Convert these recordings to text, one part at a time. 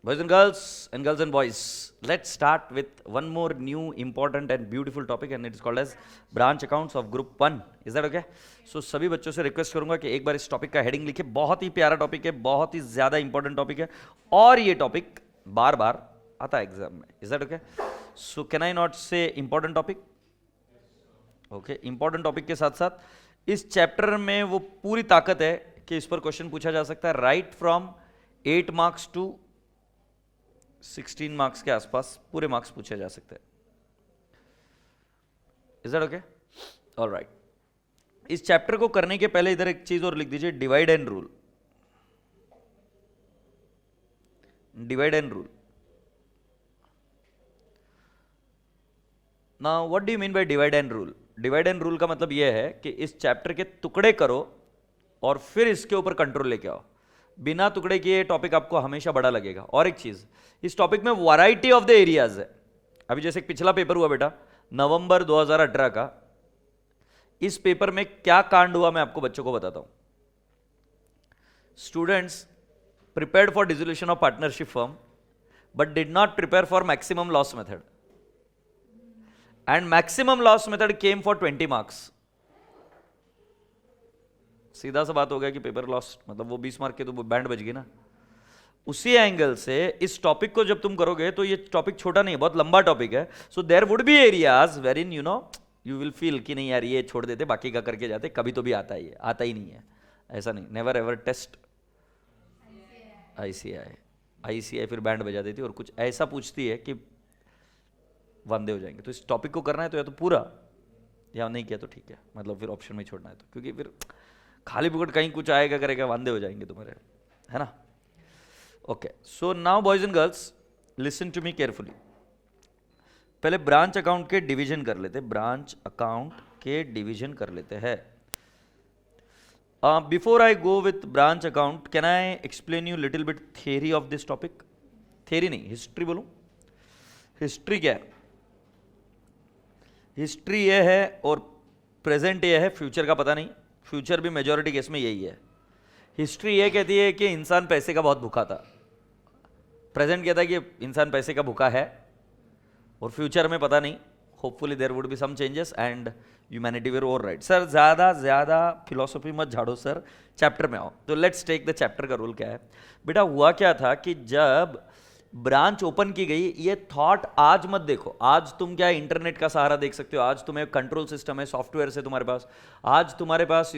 Boys and girls and boys, let's start with one more new important and beautiful topic and it is called as branch accounts of group 1. Is that okay? So सभी बच्चों से request करूंगा कि एक बार इस topic का heading लिखे. बहुत ही प्यारा टॉपिक है, बहुत ही ज्यादा इंपॉर्टेंट टॉपिक है और ये टॉपिक बार बार आता है एग्जाम में. Is that okay? So can I not say important topic? Okay, important topic के साथ साथ इस चैप्टर में वो पूरी ताकत है कि इस पर क्वेश्चन पूछा जा सकता है. Right from 8 marks to 16 marks के आसपास पूरे मार्क्स पूछे जा सकते हैं. Is that okay? ऑलराइट. इस चैप्टर को करने के पहले इधर एक चीज और लिख दीजिए, divide and rule. Divide and rule. Now what do you mean by divide and rule? Divide and rule का मतलब यह है कि इस चैप्टर के टुकड़े करो और फिर इसके ऊपर कंट्रोल लेके आओ. बिना टुकड़े किए टॉपिक आपको हमेशा बड़ा लगेगा. और एक चीज, इस टॉपिक में वैरायटी ऑफ द एरियाज है. अभी जैसे एक पिछला पेपर हुआ बेटा नवंबर 2018 का, इस पेपर में क्या कांड हुआ मैं आपको बच्चों को बताता हूं. Students prepared for dissolution of partnership firm but did not prepare for maximum loss method and maximum loss method came for 20 marks. सीधा सा बात हो गया कि पेपर लॉस मतलब वो 20 मार्क के तो बैंड बच गई ना. उसी एंगल से इस टॉपिक को जब तुम करोगे तो ये टॉपिक छोटा नहीं है, बहुत लंबा टॉपिक है. So there would be areas where in you will feel कि नहीं यार ये छोड़ देते, बाकी का करके जाते. कभी तो भी आता ही है, आता ही नहीं है ऐसा नहीं. नेवर एवर टेस्ट आईसीआई फिर बैंड बजा देती है और कुछ ऐसा पूछती है कि वांदे हो जाएंगे. तो इस टॉपिक को करना है तो या तो पूरा या नहीं किया तो ठीक है, मतलब फिर ऑप्शन में ही छोड़ना है तो, क्योंकि फिर खाली पुकट कहीं कुछ आएगा करेगा वांदे हो जाएंगे तुम्हारे, है ना. Okay, so now boys and girls listen to me carefully. पहले ब्रांच अकाउंट के डिवीजन कर लेते. ब्रांच अकाउंट के डिवीजन कर लेते हैं. Before I go with branch account can I explain you little bit theory of this topic. Theory नहीं, history बोलूं. हिस्ट्री क्या है? हिस्ट्री ये है और प्रेजेंट ये है, फ्यूचर का पता नहीं. फ्यूचर भी मेजॉरिटी केस में यही है. हिस्ट्री ये कहती है कि इंसान पैसे का बहुत भूखा था. प्रेजेंट कहता है कि इंसान पैसे का भूखा है. और फ्यूचर में पता नहीं, hopefully there would be some changes and humanity will over right. Sir ज्यादा फिलोसफी मत झाड़ो सर, चैप्टर में आओ. तो लेट्स टेक द चैप्टर का रूल क्या है बेटा. हुआ क्या था कि जब ब्रांच ओपन की गई, ये थॉट आज मत देखो. आज तुम क्या इंटरनेट का सहारा देख सकते हो, आज तुम्हें कंट्रोल सिस्टम है, सॉफ्टवेयर से तुम्हारे पास, आज तुम्हारे पास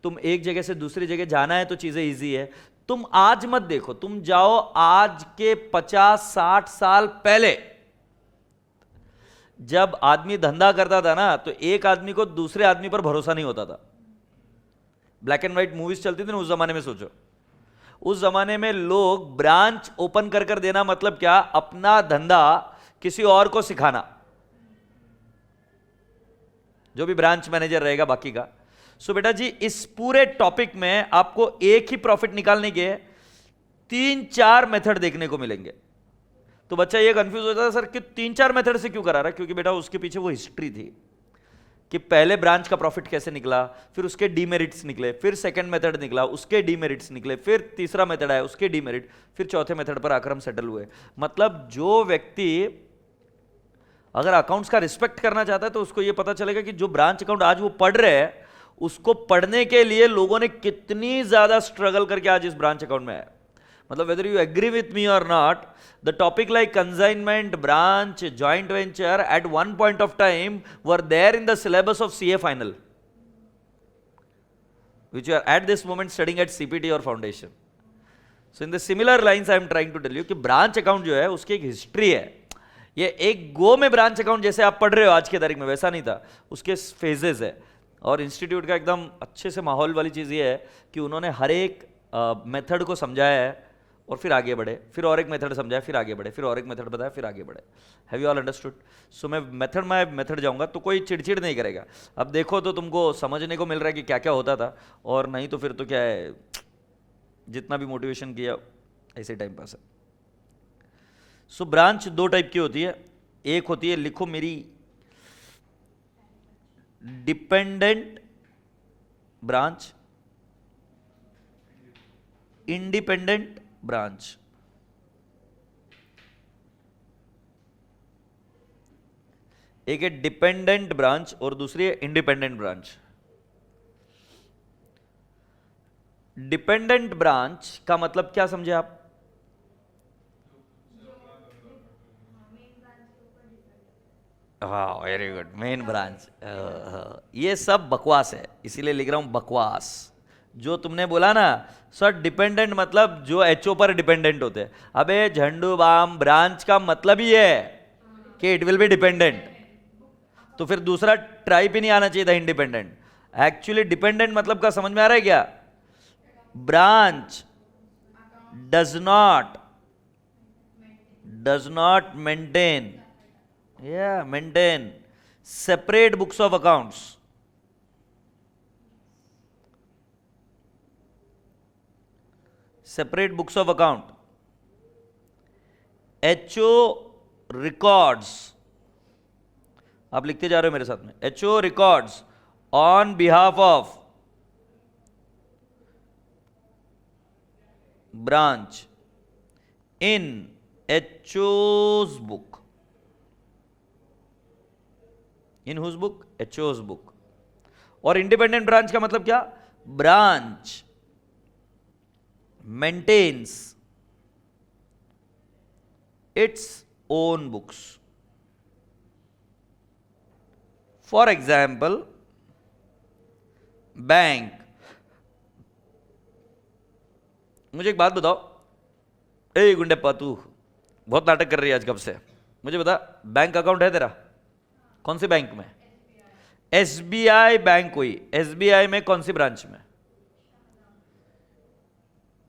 तुम एक जगह से दूसरी जगह जाना है तो चीजें इजी है. तुम आज मत देखो, तुम जाओ आज के 50-60 साल पहले. जब आदमी धंधा करता था ना तो एक आदमी को दूसरे आदमी पर भरोसा नहीं होता था. ब्लैक एंड व्हाइट मूवीज चलती थी ना उस जमाने में. सोचो उस जमाने में लोग ब्रांच ओपन कर कर देना मतलब क्या, अपना धंधा किसी और को सिखाना. जो भी ब्रांच मैनेजर रहेगा बाकी का. सो बेटा जी इस पूरे टॉपिक में आपको एक ही प्रॉफिट निकालने के 3-4 मेथड देखने को मिलेंगे. तो बच्चा ये कंफ्यूज होता है सर कि 3-4 मेथड से क्यों करा रहा है, क्योंकि बेटा उसके पीछे वो हिस्ट्री थी कि पहले ब्रांच का प्रॉफिट कैसे निकला, फिर उसके डीमेरिट्स निकले, फिर सेकंड मेथड निकला उसके डीमेरिट्स निकले, फिर तीसरा मेथड आया उसके डीमेरिट, फिर चौथे मेथड पर आकर हम सेटल हुए. मतलब जो व्यक्ति अगर अकाउंट्स का रिस्पेक्ट करना चाहता है तो उसको यह पता चलेगा कि जो ब्रांच अकाउंट आज वो पढ़ रहे हैं उसको पढ़ने के लिए लोगों ने कितनी ज्यादा स्ट्रगल करके आज इस ब्रांच अकाउंट में आया. मतलब whether you agree with me or not, the topic like consignment, branch, joint venture at one point of time were there in the syllabus of CA final, which you are at this moment studying at CPT or foundation. So in the similar lines I am trying to tell you कि branch account जो है उसकी एक history है. ये एक गो में branch account जैसे आप पढ़ रहे हो आज के तारीख में वैसा नहीं था, उसके फेजेस है. और इंस्टीट्यूट का एकदम अच्छे से माहौल वाली चीज़ ये है कि उन्होंने हर एक मेथड को समझाया है और फिर आगे बढ़े, फिर और एक मेथड समझाया, फिर आगे बढ़े, फिर और एक मेथड बताया, फिर आगे बढ़े. Have you all understood? So मैं मेथड जाऊंगा तो कोई चिड़चिड़ नहीं करेगा. अब देखो तो तुमको समझने को मिल रहा है कि क्या क्या होता था, और नहीं तो फिर तो क्या है, जितना भी मोटिवेशन किया ऐसे टाइम पास है. सो ब्रांच 2 टाइप की होती है. एक होती है, लिखो मेरी, डिपेंडेंट ब्रांच, इंडिपेंडेंट ब्रांच. एक है डिपेंडेंट ब्रांच और दूसरी है इंडिपेंडेंट ब्रांच। डिपेंडेंट ब्रांच का मतलब क्या समझे आप? हाँ, वेरी गुड, मेन ब्रांच। ये सब बकवास है, इसीलिए लिख रहा हूं बकवास। जो तुमने बोला ना सर डिपेंडेंट मतलब जो एचओ पर डिपेंडेंट होते हैं, अबे झंडू बाम, ब्रांच का मतलब ही है कि इट विल बी डिपेंडेंट। तो फिर दूसरा ट्राइप ही नहीं आना चाहिए था इंडिपेंडेंट। एक्चुअली डिपेंडेंट मतलब का समझ में आ रहा है क्या? Branch does not maintain separate books of accounts. Separate books of account. HO records, आप लिखते जा रहे हो मेरे साथ में, HO records on behalf of branch in HO's book. In whose book? HO's book. और इंडिपेंडेंट ब्रांच का मतलब क्या? Branch maintains its own books. For example bank. मुझे एक बात बताओ, ए गुंडेप्पा, तू बहुत नाटक कर रही है आज कब से, मुझे बता, बैंक अकाउंट है तेरा? कौन सी बैंक में? SBI बैंक हुई। SBI में कौन सी ब्रांच में?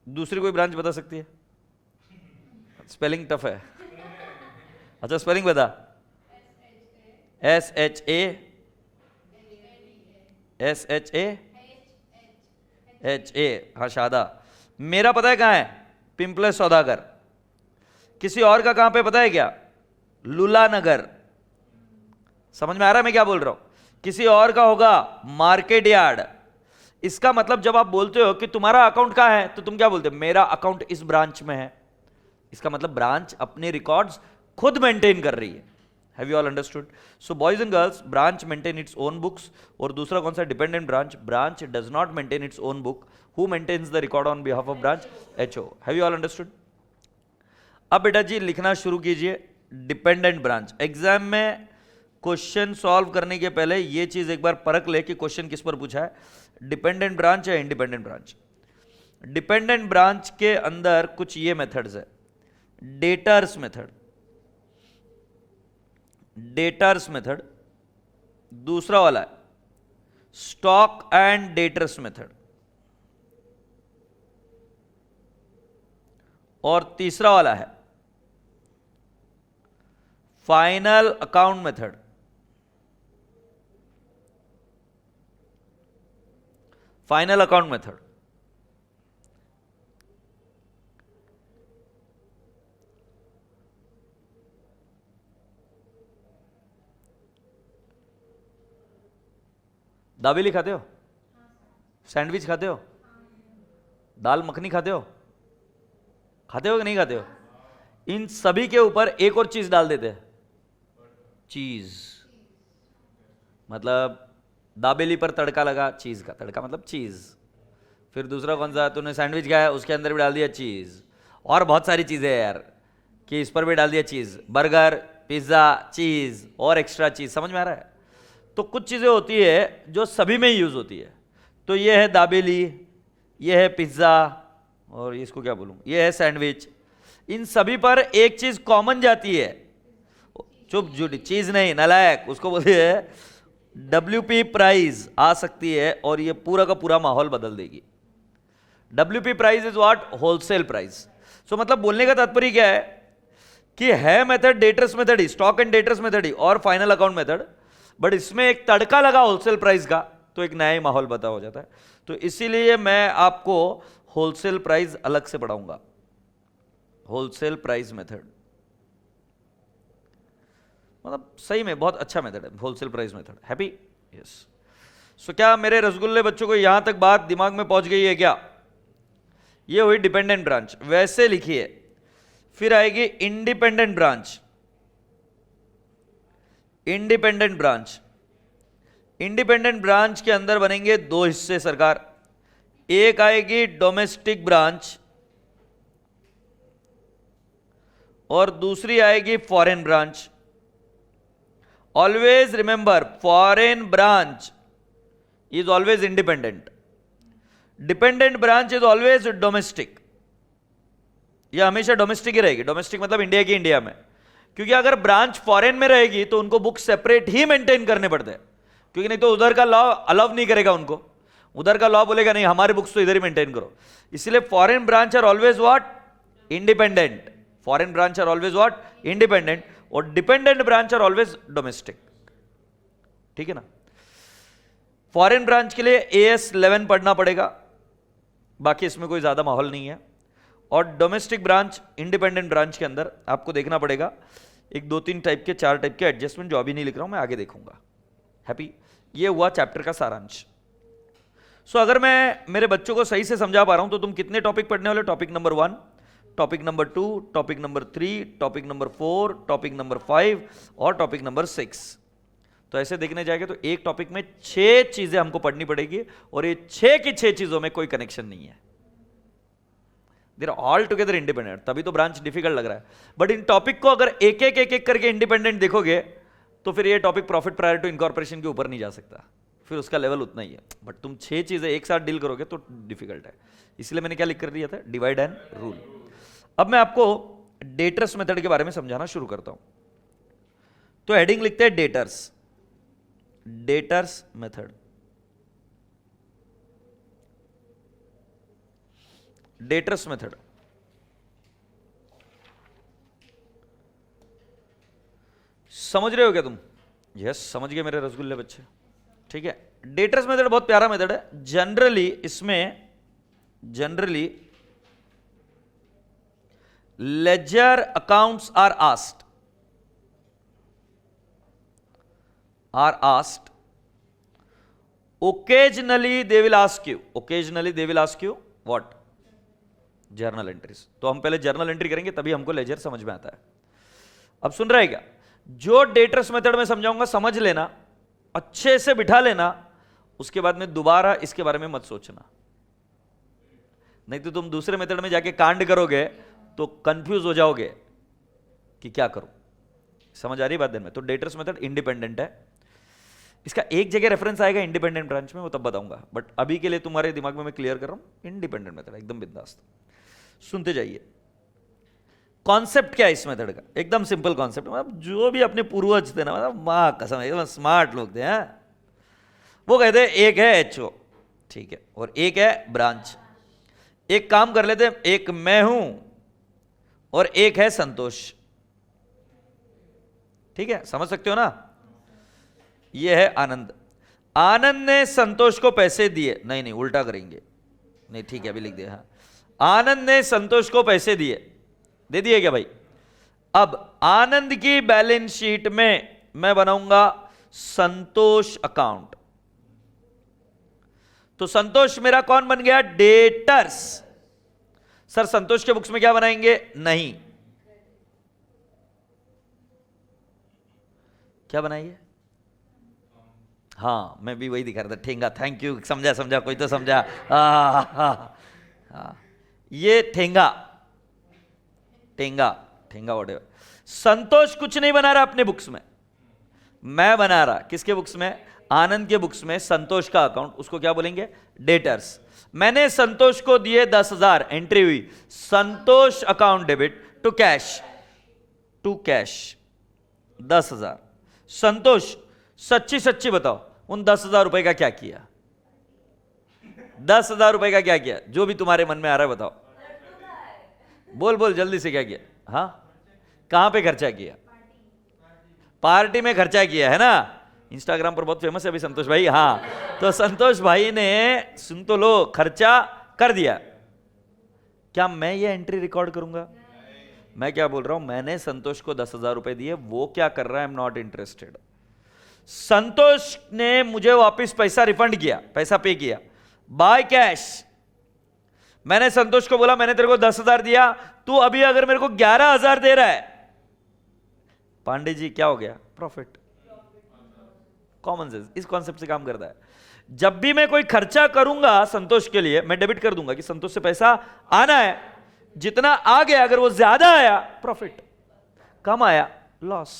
दूसरी कोई ब्रांच बता सकती है? स्पेलिंग टफ है। अच्छा स्पेलिंग बता। SHA। हाँ शादा। मेरा पता है कहाँ है? पिंपले सौदागर। किसी और का कहाँ पे पता है क्या? लूला नगर। समझ में आ रहा है मैं क्या बोल रहा हूं? किसी और का होगा मार्केट यार्ड। इसका मतलब जब आप बोलते हो कि तुम्हारा अकाउंट कहां है, तो तुम क्या बोलते हो? मेरा अकाउंट इस ब्रांच में है। इसका मतलब ब्रांच अपने रिकॉर्ड्स खुद मेंटेन कर रही है। Have you all understood? So boys and girls, branch maintain its own books. और दूसरा कौन सा? Dependent branch. Branch does not maintain its own book. Who maintains the record on behalf of branch? HO। Have you all understood? अब बेटा जी लिखना शुरू कीजिए डिपेंडेंट ब्रांच। एग्जाम में क्वेश्चन सॉल्व करने के पहले ये चीज एक बार परख ले कि क्वेश्चन किस पर पूछा है, डिपेंडेंट ब्रांच या इंडिपेंडेंट ब्रांच। डिपेंडेंट ब्रांच के अंदर कुछ ये मेथड्स है। डेटर्स मेथड, दूसरा वाला है स्टॉक एंड डेटर्स मेथड, और तीसरा वाला है final account method. Final account method. Dabeli खाते हो? सैंडविच खाते हो? दाल मखनी खाते हो? खाते हो कि नहीं खाते हो? इन सभी के ऊपर एक और चीज डाल देते हैं, चीज। मतलब दाबेली पर तड़का लगा, चीज का तड़का मतलब चीज। फिर दूसरा कौन सा? तूने सैंडविच खाया, उसके अंदर भी डाल दिया चीज। और बहुत सारी चीजें हैं यार कि इस पर भी डाल दिया चीज। बर्गर, पिज्जा, चीज और एक्स्ट्रा चीज। समझ में आ रहा है? तो कुछ चीजें होती है जो सभी में यूज होती है। तो ये है दाबेली, ये है पिज्जा, और इसको क्या बोलूं, ये है सैंडविच। इन सभी पर एक चीज कॉमन जाती है। चुप झूठी चीज नहीं, नालायक, उसको बोलते हैं WP प्राइस आ सकती है, और ये पूरा का पूरा माहौल बदल देगी। WP price is what? Wholesale price. So मतलब बोलने का तात्पर्य क्या है कि है मेथड डेटर्स मेथड ही, स्टॉक एंड डेटर्स मेथड ही और फाइनल अकाउंट मेथड, बट इसमें एक तड़का लगा होलसेल प्राइस का, तो एक नया ही माहौल बता हो जाता है। तो इसीलिए मैं आपको होलसेल प्राइस अलग से पढ़ाऊंगा। होलसेल प्राइस मेथड मतलब सही में बहुत अच्छा मेथड है wholesale price method. Happy? Yes. So क्या मेरे रसगुल्ले बच्चों को यहां तक बात दिमाग में पहुंच गई है क्या? ये हुई डिपेंडेंट ब्रांच। वैसे लिखिए, फिर आएगी independent branch. Independent branch, independent branch के अंदर बनेंगे दो हिस्से सरकार। एक आएगी डोमेस्टिक ब्रांच और दूसरी आएगी foreign branch. Always remember, foreign branch is always independent, dependent branch is always domestic. यह हमेशा डोमेस्टिक ही रहेगी। डोमेस्टिक मतलब इंडिया की इंडिया में, क्योंकि अगर ब्रांच फॉरेन में रहेगी तो उनको बुक सेपरेट ही मेंटेन करने पड़ते हैं, क्योंकि नहीं तो उधर का लॉ अलाउ नहीं करेगा उनको। उधर का लॉ बोलेगा नहीं, हमारे बुक्स तो इधर ही मेंटेन करो। इसलिए foreign branch are always what, independent. Foreign branch are always what, independent. और dependent branch are always domestic. ठीक है ना। फॉरेन ब्रांच के लिए AS 11 पढ़ना पड़ेगा, बाकी इसमें कोई ज्यादा माहौल नहीं है। और डोमेस्टिक ब्रांच, इंडिपेंडेंट ब्रांच के अंदर आपको देखना पड़ेगा एक 2-3 टाइप के 4 टाइप के एडजस्टमेंट, जो अभी नहीं लिख रहा हूं, मैं आगे देखूंगा। हैप्पी। ये हुआ चैप्टर का सारांश। सो अगर मैं मेरे बच्चों को सही से समझा पा रहा हूं तो तुम कितने टॉपिक पढ़ने वाले? Topic number 1, topic number 2, topic number 3, topic number 4, topic number 5 और टॉपिक नंबर 6। तो ऐसे देखने जाएंगे तो एक टॉपिक में 6 चीजें हमको पढ़नी पड़ेगी, और ये 6 की 6 चीजों में कोई कनेक्शन नहीं है। There are all together independent. तभी तो ब्रांच डिफिकल्ट लग रहा है। बट इन टॉपिक को अगर एक एक करके इंडिपेंडेंट देखोगे तो फिर ये topic profit prior to incorporation के ऊपर नहीं जा सकता, फिर उसका लेवल उतना ही है। बट तुम 6 चीजें एक साथ डील करोगे तो डिफिकल्ट है। इसलिए मैंने क्या लिख कर दिया था, डिवाइड एंड रूल। अब मैं आपको डेटर्स मेथड के बारे में समझाना शुरू करता हूं। तो हेडिंग लिखते हैं debtors, debtors method. Debtors method समझ रहे हो क्या तुम? यस, समझ गए मेरे रसगुल्ले बच्चे। ठीक है। डेटर्स मेथड बहुत प्यारा मेथड है। Generally ledger accounts are asked, occasionally they will ask you what, journal entries. तो हम पहले जर्नल एंट्री करेंगे तभी हमको लेजर समझ में आता है। अब सुन रहे हैं क्या? जो डेटर्स मेथड में समझाऊंगा समझ लेना, अच्छे से बिठा लेना, उसके बाद में दोबारा इसके बारे में मत सोचना, नहीं तो तुम दूसरे मेथड में जाके कांड करोगे तो कंफ्यूज हो जाओगे कि क्या करूं। समझ आ रही बात? दिन में तो डेटर्स मेथड इंडिपेंडेंट है। इसका एक जगह रेफरेंस आएगा इंडिपेंडेंट ब्रांच में, वो तब बताऊंगा। बट अभी के लिए तुम्हारे दिमाग में मैं क्लियर कर रहा हूं, इंडिपेंडेंट मेथड एकदम बिंदास। सुनते जाइए। कॉन्सेप्ट क्या है इस मेथड का? एकदम सिंपल कॉन्सेप्ट। मतलब जो भी अपने पूर्वज थे ना, मतलब मां कसम एकदम स्मार्ट लोग थे हैं, वो कहते हैं एक है HO, ठीक है, और एक है ब्रांच। एक काम कर लेते हैं, एक मैं हूं और एक है संतोष। ठीक है, समझ सकते हो ना? ये है आनंद। आनंद ने संतोष को पैसे दिए, नहीं उल्टा करेंगे, नहीं ठीक है अभी लिख दिया। हाँ, आनंद ने संतोष को पैसे दिए, दे दिए क्या भाई? अब आनंद की बैलेंस शीट में मैं बनाऊंगा संतोष अकाउंट। तो संतोष मेरा कौन बन गया? डेटर्स। सर संतोष के बुक्स में क्या बनाएंगे? नहीं, क्या बनाइए? हाँ, मैं भी वही दिखा रहा था, ठेंगा। थैंक यू, समझा कोई तो समझा। ये ठेंगा व्हाटएवर। संतोष कुछ नहीं बना रहा अपने बुक्स में, मैं बना रहा। किसके बुक्स में? आनंद के बुक्स में संतोष का अकाउंट, उसको क्या बोलेंगे? डेटर्स। मैंने संतोष को दिए 10,000, एंट्री हुई संतोष अकाउंट डेबिट टू कैश 10,000। संतोष सच्ची बताओ, उन 10,000 रुपए का क्या किया? 10,000 रुपए का क्या किया? जो भी तुम्हारे मन में आ रहा है बताओ, बोल जल्दी से, क्या किया? हाँ, कहां पे खर्चा किया? पार्टी में खर्चा किया है ना। इंस्टाग्राम पर बहुत फेमस है अभी संतोष भाई। हाँ, तो संतोष भाई ने, सुन तो लो, खर्चा कर दिया। क्या मैं ये एंट्री रिकॉर्ड करूंगा? मैं क्या बोल रहा हूं, मैंने संतोष को 10,000 रुपए दिए, वो क्या कर रहा है? I am not interested. Santosh ने मुझे वापस पैसा रिफंड किया, पैसा पे किया बाय कैश। मैंने संतोष को बोला मैंने तेरे को 10,000 दिया, तू अभी अगर मेरे को 11,000 दे रहा है, पांडे जी क्या हो गया? प्रॉफिट। कॉमन सेंस इस कॉन्सेप्ट से काम करता है। जब भी मैं कोई खर्चा करूंगा संतोष के लिए, मैं डेबिट कर दूंगा कि संतोष से पैसा आना है, जितना आ गया अगर वो ज्यादा आया प्रॉफिट, कम आया लॉस।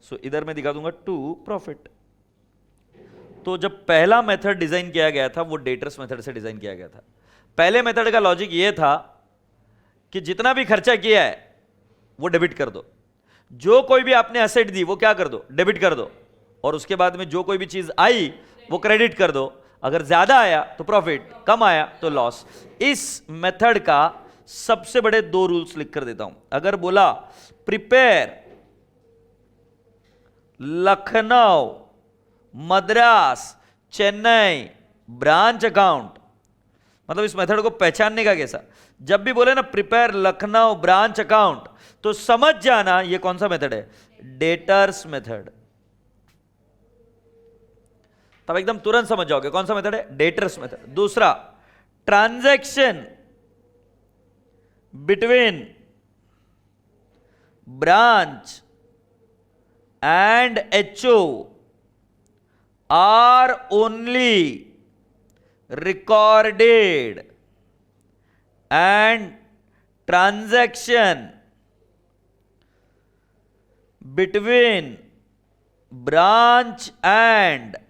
सो इधर मैं दिखा दूंगा टू प्रॉफिट। तो जब पहला मेथड डिजाइन किया गया था वो डेटर्स मेथड से डिजाइन किया गया था। पहले मेथड का लॉजिक ये था कि जितना भी खर्चा किया है वो डेबिट कर दो, जो कोई भी आपने एसेट दी वो क्या कर दो, डेबिट कर दो, और उसके बाद में जो कोई भी चीज आई वो क्रेडिट कर दो। अगर ज्यादा आया तो प्रॉफिट, कम आया तो लॉस। इस मेथड का सबसे बड़े दो रूल्स लिख कर देता हूं। अगर बोला prepare Lucknow, Madras, Chennai branch account, मतलब इस मेथड को पहचानने का कैसा, जब भी बोले ना प्रिपेयर लखनऊ ब्रांच अकाउंट तो समझ जाना ये कौन सा मेथड है, डेटर्स मेथड। तब एकदम तुरंत समझ जाओगे कौन सा मेथड है, डेटर्स मेथड। दूसरा, transaction between branch and HO are only recorded and transaction between branch and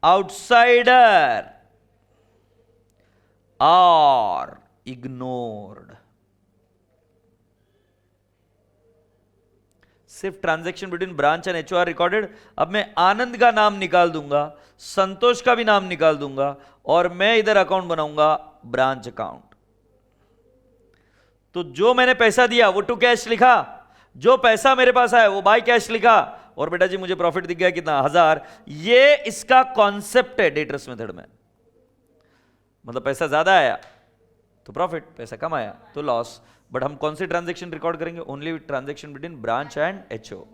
outsider are ignored। सिर्फ transaction between branch and HO are recorded. अब मैं आनंद का नाम निकाल दूंगा, संतोष का भी नाम निकाल दूंगा, और मैं इधर अकाउंट बनाऊंगा ब्रांच अकाउंट। तो जो मैंने पैसा दिया वो टू कैश लिखा, जो पैसा मेरे पास आया वो बाय कैश लिखा, और बेटा जी मुझे प्रॉफिट दिख गया कितना, 1000। ये इसका कॉन्सेप्ट है डेटर्स मेथड में। मतलब पैसा ज्यादा आया तो प्रॉफिट, पैसा कम आया तो लॉस। बट हम कौन सी ट्रांजैक्शन रिकॉर्ड करेंगे, only transaction between branch and HO.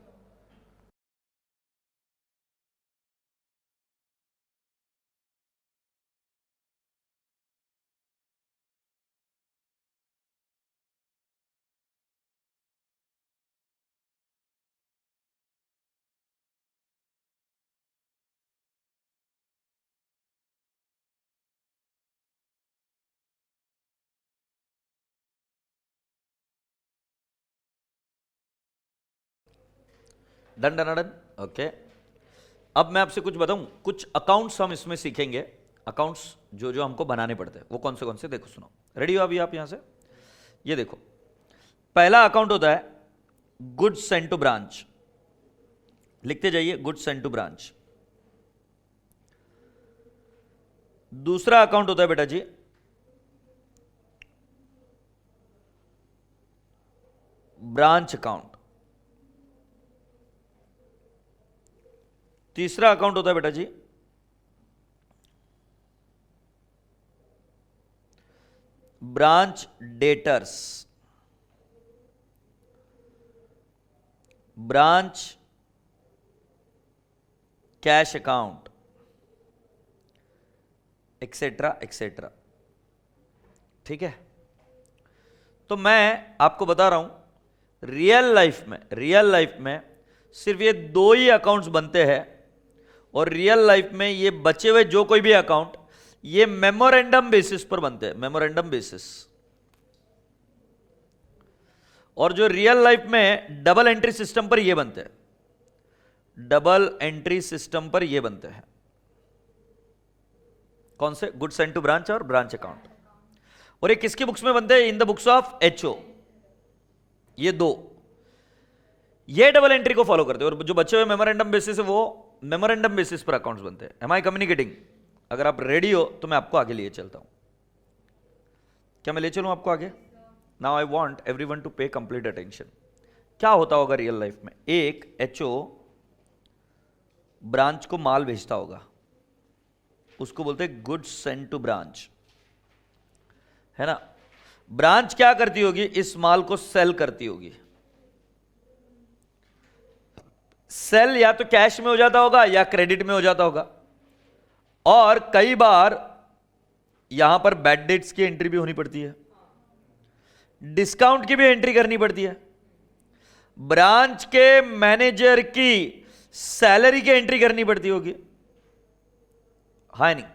Done done done, okay. अब मैं आपसे कुछ बताऊं, कुछ अकाउंट्स हम इसमें सीखेंगे। अकाउंट्स जो जो हमको बनाने पड़ते हैं वो कौन से देखो, सुनो। रेडी हो अभी आप यहां से? ये देखो, पहला अकाउंट होता है गुड्स सेंट टू ब्रांच। लिखते जाइए, गुड्स सेंट टू ब्रांच। दूसरा अकाउंट होता है बेटा जी ब्रांच अकाउंट। तीसरा अकाउंट होता है बेटा जी branch debtors, branch cash account, etcetera etcetera. ठीक है, तो मैं आपको बता रहा हूं रियल लाइफ में सिर्फ ये दो ही अकाउंट्स बनते हैं, और रियल लाइफ में ये बचे हुए जो कोई भी अकाउंट ये मेमोरेंडम बेसिस पर बनते हैं, मेमोरेंडम बेसिस। और जो रियल लाइफ में डबल एंट्री सिस्टम पर ये बनते हैं, डबल एंट्री सिस्टम पर ये बनते हैं। कौन से? गुड्स सेंट टू ब्रांच और ब्रांच अकाउंट। और ये किसकी बुक्स में बनते हैं? In the books of HO. ये दो, ये डबल एंट्री को फॉलो करते हैं, और जो बचे हुए मेमोरेंडम बेसिस है वो मेमोरेंडम बेसिस पर अकाउंट्स बनते हैं। एम आई कम्युनिकेटिंग? अगर आप रेडी हो तो मैं आपको आगे लिए चलता हूं। क्या मैं ले चलूं आपको आगे? Now I want everyone to pay complete attention. क्या होता होगा रियल लाइफ में? एक एचओ ब्रांच को माल भेजता होगा, उसको बोलते हैं गुड्स सेंट टू ब्रांच, है ना। ब्रांच क्या करती होगी? इस माल को सेल करती होगी। सेल या तो कैश में हो जाता होगा या क्रेडिट में हो जाता होगा, और कई बार यहां पर बैड डेट्स की एंट्री भी होनी पड़ती है, डिस्काउंट की भी एंट्री करनी पड़ती है। ब्रांच के मैनेजर की सैलरी की एंट्री करनी पड़ती होगी, हाँ नहीं,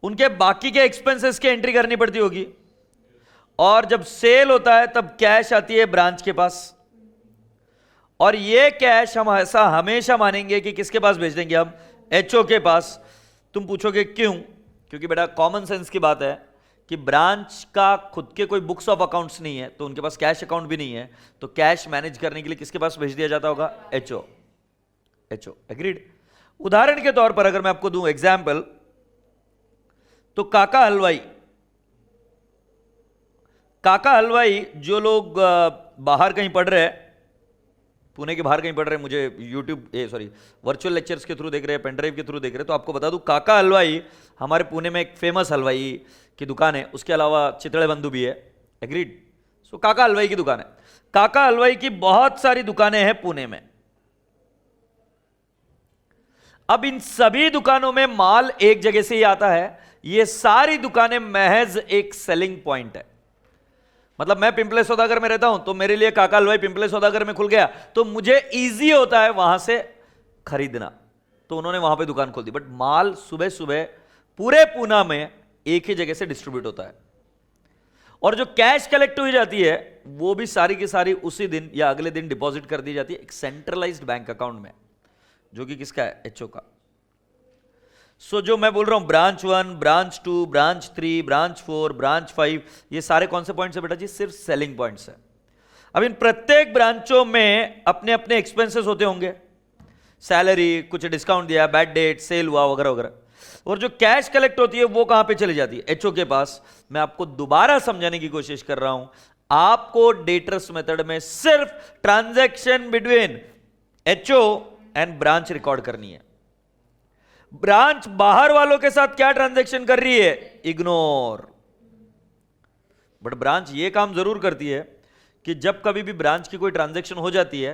उनके बाकी के एक्सपेंसेस की एंट्री करनी पड़ती होगी, और जब सेल होता है तब कैश आती है ब्रांच के पास, और ये कैश हम ऐसा हमेशा मानेंगे कि किसके पास भेज देंगे हम, एचओ के पास। तुम पूछोगे क्यों? क्योंकि बेटा कॉमन सेंस की बात है कि ब्रांच का खुद के कोई बुक्स ऑफ अकाउंट्स नहीं है, तो उनके पास कैश अकाउंट भी नहीं है, तो कैश मैनेज करने के लिए किसके पास भेज दिया जाता होगा, एचओ। HO, agreed. उदाहरण के तौर पर अगर मैं आपको दूं एग्जाम्पल, तो काका हलवाई, काका हलवाई जो लोग बाहर कहीं पढ़ रहे हैं, पुणे के बाहर कहीं पढ़ रहे हैं, मुझे यूट्यूब वर्चुअल लेक्चर्स के थ्रू देख रहे हैं, पेनड्राइव के थ्रू देख रहे हैं, तो आपको बता दूं काका हलवाई हमारे पुणे में एक फेमस हलवाई की दुकान है, उसके अलावा चितड़े बंधु भी है, एग्रीड। सो काका हलवाई की दुकान है। काका हलवाई की बहुत सारी दुकानें हैं पुणे में। अब इन सभी दुकानों में माल एक जगह से ही आता है, ये सारी दुकानें महज एक सेलिंग पॉइंट है। मतलब मैं पिंपले सौदागर में रहता हूं, तो मेरे लिए काका हलवाई पिंपले सौदागर में खुल गया, तो मुझे इजी होता है वहां से खरीदना, तो उन्होंने वहां पे दुकान खोल दी। बट माल सुबह सुबह पूरे पूना में एक ही जगह से डिस्ट्रीब्यूट होता है, और जो कैश कलेक्ट हुई जाती है वो भी सारी की सारी उसी दिन या अगले दिन डिपॉजिट कर दी जाती है एक सेंट्रलाइज्ड बैंक अकाउंट में, जो कि किसका है, एचओ का। सो जो मैं बोल रहा हूं branch 1, branch 2, branch 3, branch 4, branch 5, ये सारे कौन से पॉइंट्स है बेटा जी, सिर्फ सेलिंग पॉइंट्स है। अब इन प्रत्येक ब्रांचों में अपने अपने एक्सपेंसेस होते होंगे, सैलरी, कुछ डिस्काउंट दिया, बैड डेट, सेल हुआ वगैरह वगैरह, और जो कैश कलेक्ट होती है वो कहां पे चली जाती है, एचओ के पास। मैं आपको दोबारा समझाने की कोशिश कर रहा हूं, आपको डेटर्स मेथड में सिर्फ transaction between HO and branch record करनी है। ब्रांच बाहर वालों के साथ क्या ट्रांजैक्शन कर रही है, इग्नोर। बट ब्रांच ये काम जरूर करती है कि जब कभी भी ब्रांच की कोई ट्रांजैक्शन हो जाती है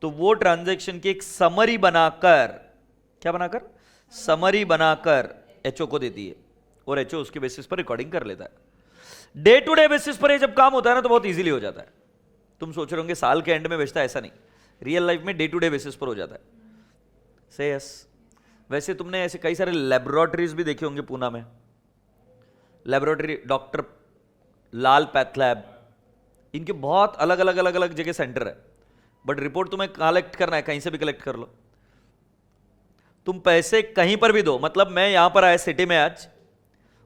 तो वो ट्रांजैक्शन की एक समरी बनाकर, क्या बनाकर, समरी बनाकर एचओ को देती है, और एचओ उसके बेसिस पर रिकॉर्डिंग कर लेता है। डे टू डे बेसिस पर ये जब काम होता है ना तो बहुत इजीली हो जाता है। तुम सोच रहे होंगे साल के एंड में बेचता है, ऐसा नहीं, रियल लाइफ में डे टू डे बेसिस पर हो जाता है। से यस। वैसे तुमने ऐसे कई सारे लेबोरेटरीज भी देखे होंगे पूना में, लेबोरेटरी, डॉक्टर लाल पैथ लैब, इनके बहुत अलग अलग अलग अलग जगह सेंटर है, बट रिपोर्ट तुम्हें कलेक्ट करना है, कहीं से भी कलेक्ट कर लो, तुम पैसे कहीं पर भी दो। मतलब मैं यहां पर आया सिटी में आज,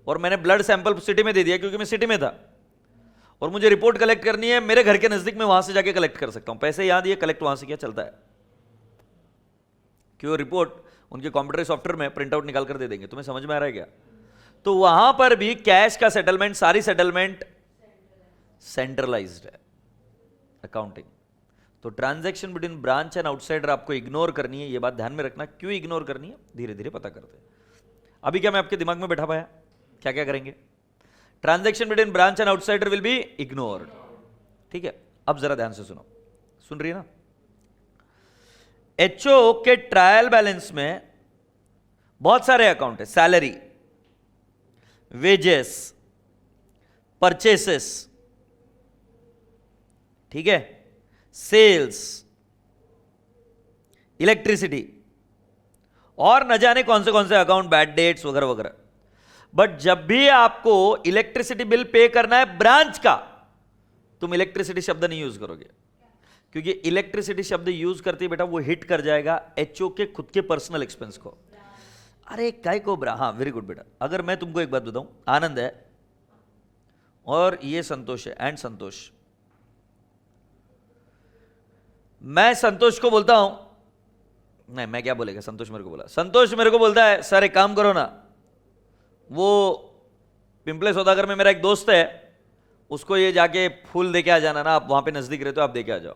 और मैंने ब्लड सैंपल सिटी में दे दिया क्योंकि मैं सिटी में था, और मुझे रिपोर्ट कलेक्ट करनी है मेरे घर के नजदीक में, वहां से जाके कलेक्ट कर सकता हूं, पैसे यहां दिए, कलेक्ट वहां से किया, चलता है। क्यों, रिपोर्ट उनके कंप्यूटर सॉफ्टवेयर में प्रिंट आउट निकाल कर दे देंगे। तुम्हें समझ में आ रहा है क्या? तो वहां पर भी कैश का सेटलमेंट, सारी सेटलमेंट सेंट्रलाइज्ड है, अकाउंटिंग। तो transaction between branch and outsider आपको इग्नोर करनी है, ये बात ध्यान में रखना। क्यों इग्नोर करनी है, धीरे धीरे पता करते हैं। अभी क्या मैं आपके दिमाग में बैठा पाया, क्या क्या करेंगे? Transaction between branch and outsider will be ignored, ठीक है। अब जरा ध्यान से सुनो, सुन रही है ना? एचओ के ट्रायल बैलेंस में बहुत सारे अकाउंट है, सैलरी, वेजेस, परचेसेस, ठीक है, सेल्स, इलेक्ट्रिसिटी, और न जाने कौन से अकाउंट, बैड डेट्स वगैरह वगैरह। बट जब भी आपको इलेक्ट्रिसिटी बिल पे करना है ब्रांच का, तुम इलेक्ट्रिसिटी शब्द नहीं यूज करोगे, क्योंकि इलेक्ट्रिसिटी शब्द यूज करते ही बेटा वो हिट कर जाएगा एचओ के खुद के पर्सनल एक्सपेंस को। अरे काय को ब्रा, हाँ वेरी गुड बेटा। अगर मैं तुमको एक बात बताऊं, आनंद है और ये संतोष है, एंड संतोष, मैं संतोष को बोलता हूं, नहीं मैं क्या बोलेगा, संतोष मेरे को बोला, संतोष मेरे को बोलता है सर एक काम करो ना, वो पिंपले सौदागर में मेरा एक दोस्त है, उसको ये जाके फूल देके आ जाना ना, आप वहां पे नजदीक रहते हो, आप देके आ जाओ।